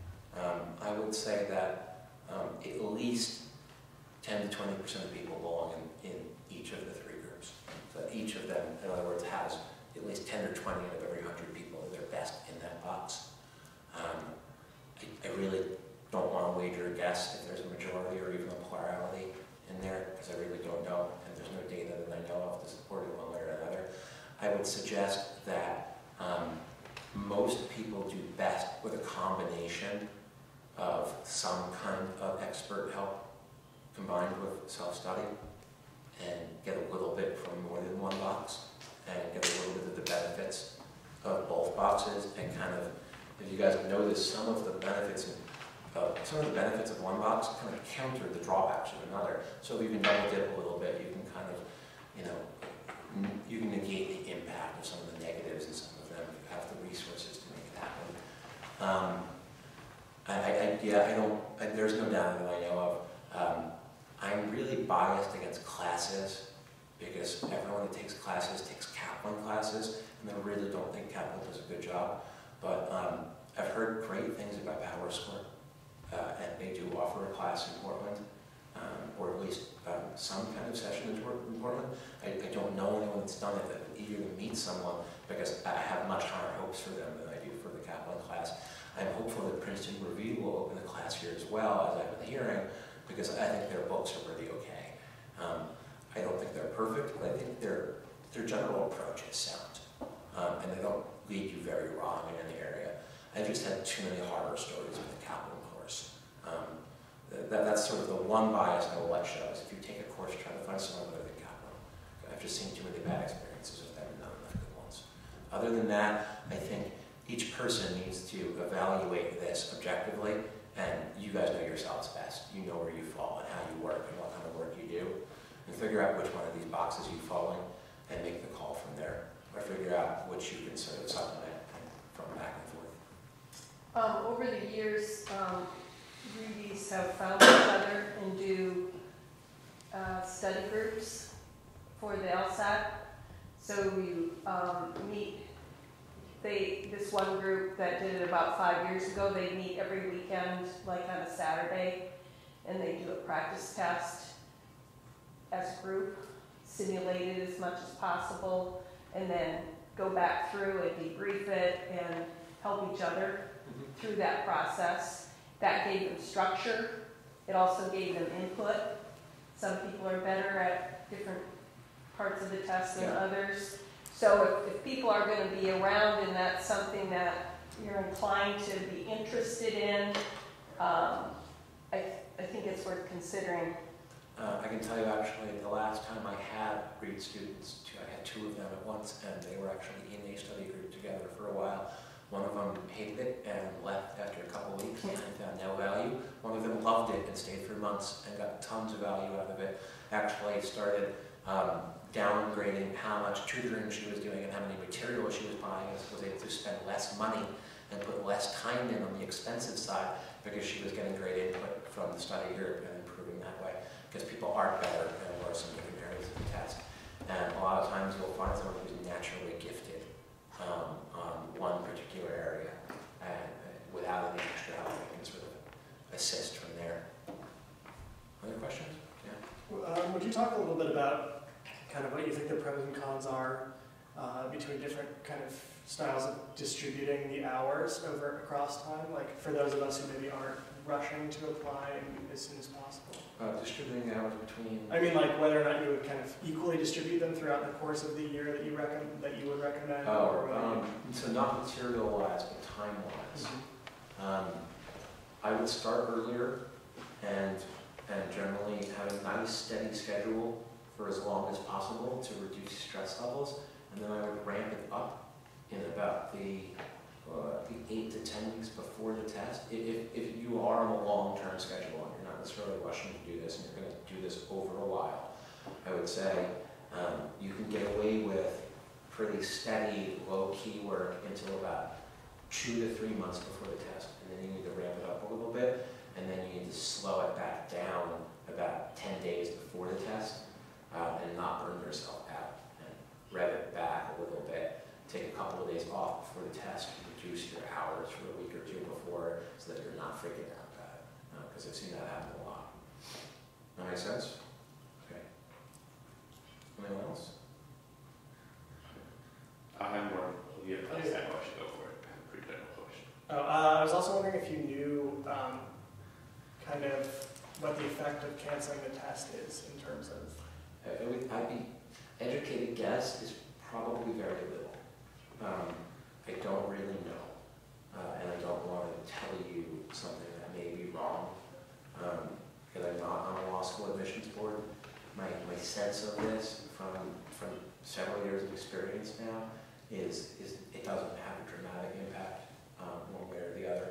I would say that at least 10 to 20% of people belong in each of the 3 groups. So each of them, in other words, has at least 10 or 20 out of every 100 people that are best in that box. I really don't want to wager a guess if there's a majority or even a plurality in there, because I really don't know, and there's no data that I know of to support it one way or another. I would suggest that most people do best with a combination of some kind of expert help combined with self-study, and get a little bit from more than one box, and get a little bit of the benefits of both boxes, and kind of, if you guys have noticed, some of the benefits of one box kind of counter the drawbacks of another. So if you can double dip a little bit, you can kind of, you can negate the impact of some of the negatives in some of them if you have the resources to make it happen. There's no doubt that I know of. I'm really biased against classes because everyone that takes classes takes Kaplan classes, and I really don't think Kaplan does a good job. But I've heard great things about PowerScore, and they do offer a class in Portland, or at least some kind of session in Portland. I don't know anyone that's done it that would eager to meet someone because I have much higher hopes for them than I do for the Kaplan class. I'm hopeful that Princeton Reedie will open a class here as well, as I've been hearing, because I think their books are really okay. I don't think they're perfect, but I think their general approach is sound, and they don't lead you very wrong in any area. I just had too many horror stories with the Kaplan course. That's sort of the one bias I will let show is if you take a course, try to find someone better than Kaplan. I've just seen too many bad experiences with them and not enough good ones. Other than that, I think each person needs to evaluate this objectively, and you guys know yourselves best. You know where you fall and how you work and what kind of work you do, and figure out which one of these boxes you fall in and make the call from there, or figure out which you can sort of supplement from back and forth. Over the years, Reedies have found each other and do study groups for the LSAT. So you meet, this one group that did it about 5 years ago, they meet every weekend, like on a Saturday, and they do a practice test as a group, simulate it as much as possible, and then go back through and debrief it and help each other through that process. That gave them structure. It also gave them input. Some people are better at different parts of the test than others. So if people are going to be around and that's something that you're inclined to be interested in, I think it's worth considering. I can tell you actually, the last time I had Reed students, I had two of them at once, and they were actually in a study group together for a while. One of them hated it and left after a couple of weeks and found no value. One of them loved it and stayed for months and got tons of value out of it. Actually started downgrading how much tutoring she was doing and how many materials she was buying, and was able to spend less money and put less time in on the expensive side because she was getting great input from the study group and improving that way. Because people are better and worse in different areas of the test. And a lot of times you'll find someone who's naturally gifted on one particular area, and without any extra help, they can sort of assist from there. Other questions? Yeah. Would you talk a little bit about kind of what you think the pros and cons are between different kind of styles of distributing the hours across time? Like for those of us who maybe aren't rushing to apply as soon as possible. Distributing the hours between. I mean, like whether or not you would kind of equally distribute them throughout the course of the year that you would recommend. So not material-wise, but time-wise. Mm-hmm. I would start earlier and generally have a nice steady schedule for as long as possible to reduce stress levels, and then I would ramp it up in about the 8 to 10 weeks before the test. If you are on a long-term schedule and you're not necessarily rushing to do this and you're going to do this over a while, I would say you can get away with pretty steady, low-key work until about 2 to 3 months before the test, and then you need to ramp it up a little bit, and then you need to slow it back down about 10 days before the test and not burn yourself out, and rev it back a little bit. Take a couple of days off before the test, reduce your hours for a week or two before so that you're not freaking out about it. Because I've seen that happen a lot. That make sense? Okay. Anyone else? I have more. You have that question, go for it. I have a pretty general question. I was also wondering if you knew kind of what the effect of canceling the test is in terms of. I'd be educated guess is probably very little. I don't really know, and I don't want to tell you something that may be wrong, because I'm not on a law school admissions board. My sense of this from several years of experience now is it doesn't have a dramatic impact one way or the other.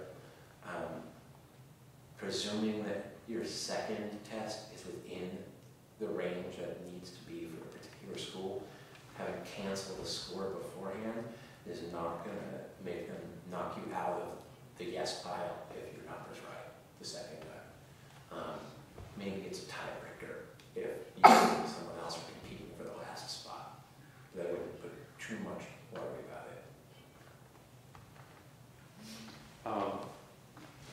Presuming that your second test is within the range that it needs to be for a particular school, having canceled the score beforehand is not going to make them knock you out of the yes pile if your number's right the second time. Maybe it's a tiebreaker if you and someone else are competing for the last spot. But I wouldn't put too much worry about it.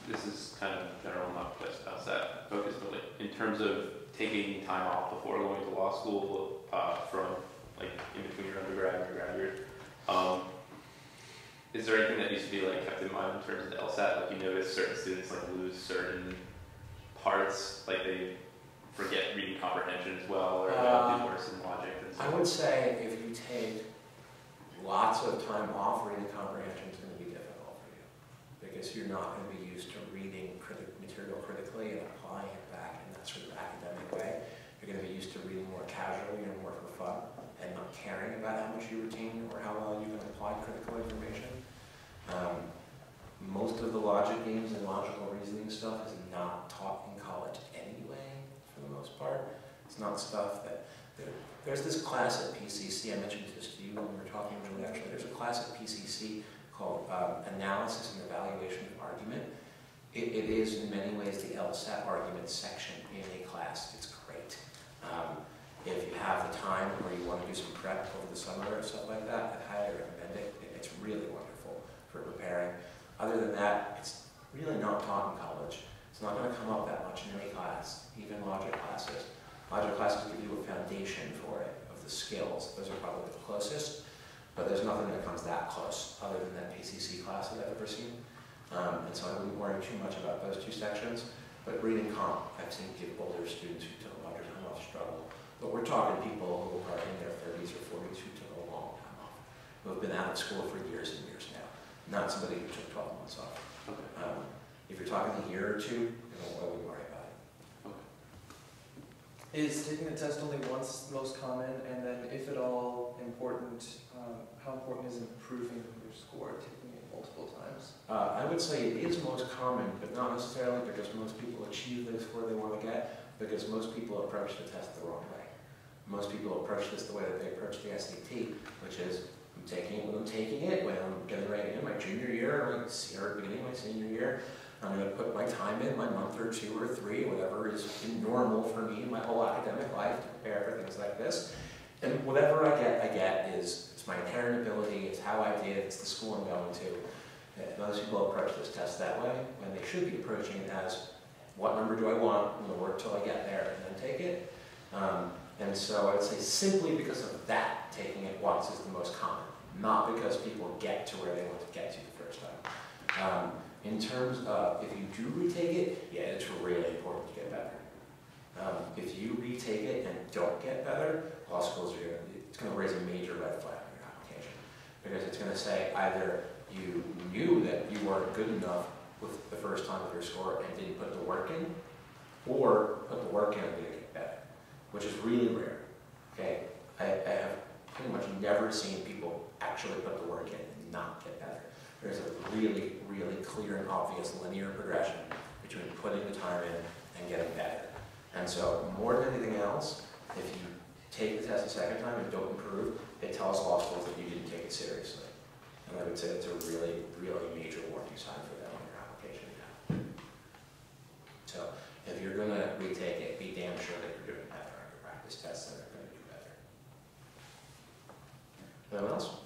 This is kind of general, not just LSAT focused, but like in terms of taking time off before going to law school from like in between your undergrad and your graduate. Is there anything that needs to be like kept in mind in terms of the LSAT? Like you notice certain students like lose certain parts, like they forget reading comprehension as well, or they do worse in logic and stuff. I would say if you take lots of time off, reading comprehension is going to be difficult for you because you're not going to be used to reading material critically and applying it back in that sort of academic way. You're going to be used to reading more casually and more for fun and not caring about how much you retain or how well you can apply critical information. Most of the logic games and logical reasoning stuff is not taught in college anyway, for the most part. It's not stuff that, there's this class at PCC, I mentioned this to you when we were talking originally actually, there's a class at PCC called Analysis and Evaluation of Argument. It is in many ways the LSAT argument section in a class. It's great. If you have the time or you want to do some prep over the summer or stuff like that, I highly recommend it. It's really wonderful for preparing. Other than that, it's really not taught in college. It's not going to come up that much in any class, even logic classes. Logic classes give you a foundation for it, of the skills. Those are probably the closest, but there's nothing that comes that close other than that PCC class that I've ever seen. And so I wouldn't worry too much about those two sections. But reading comp, I've seen older students who took a larger time off struggle. But we're talking people who are in their 30s or 40s who took a long time off, who have been out of school for years and years now, not somebody who took 12 months off. Okay. If you're talking a year or two, I wouldn't worry about it. Okay. Is taking the test only once most common, and then if at all important, how important is improving your score, taking it multiple times? I would say it is most common, but not necessarily because most people achieve the score they want to get, because most people approach the test the wrong way. Most people approach this the way that they approach the SAT, which is I'm taking it when I'm taking it, when I'm getting ready in my junior year, or beginning of my senior year. I'm going to put my time in, my month or two or three, whatever is normal for me in my whole academic life to prepare for things like this. And whatever I get is, it's my inherent ability, it's how I did, it's the school I'm going to. And most people approach this test that way, when they should be approaching it as, what number do I want? I'm going to work till I get there and then take it. And so I would say simply because of that, taking it once is the most common, not because people get to where they want to get to the first time. In terms of if you do retake it, yeah, it's really important to get better. If you retake it and don't get better, law schools are it's going to raise a major red flag in your application, because it's going to say either you knew that you weren't good enough with the first time with your score and didn't put the work in, or put the work in and didn't get better, which is really rare. Okay, I have pretty much never seen people actually put the work in and not get better. There's a really, really clear and obvious linear progression between putting the time in and getting better. And so, more than anything else, if you take the test a second time and don't improve, it tells law schools that you didn't take it seriously. And I would say it's a really, really major warning sign for them on your application now. So, if you're going to retake it, be damn sure that you're doing better on your practice tests and they're going to do better. Anyone else?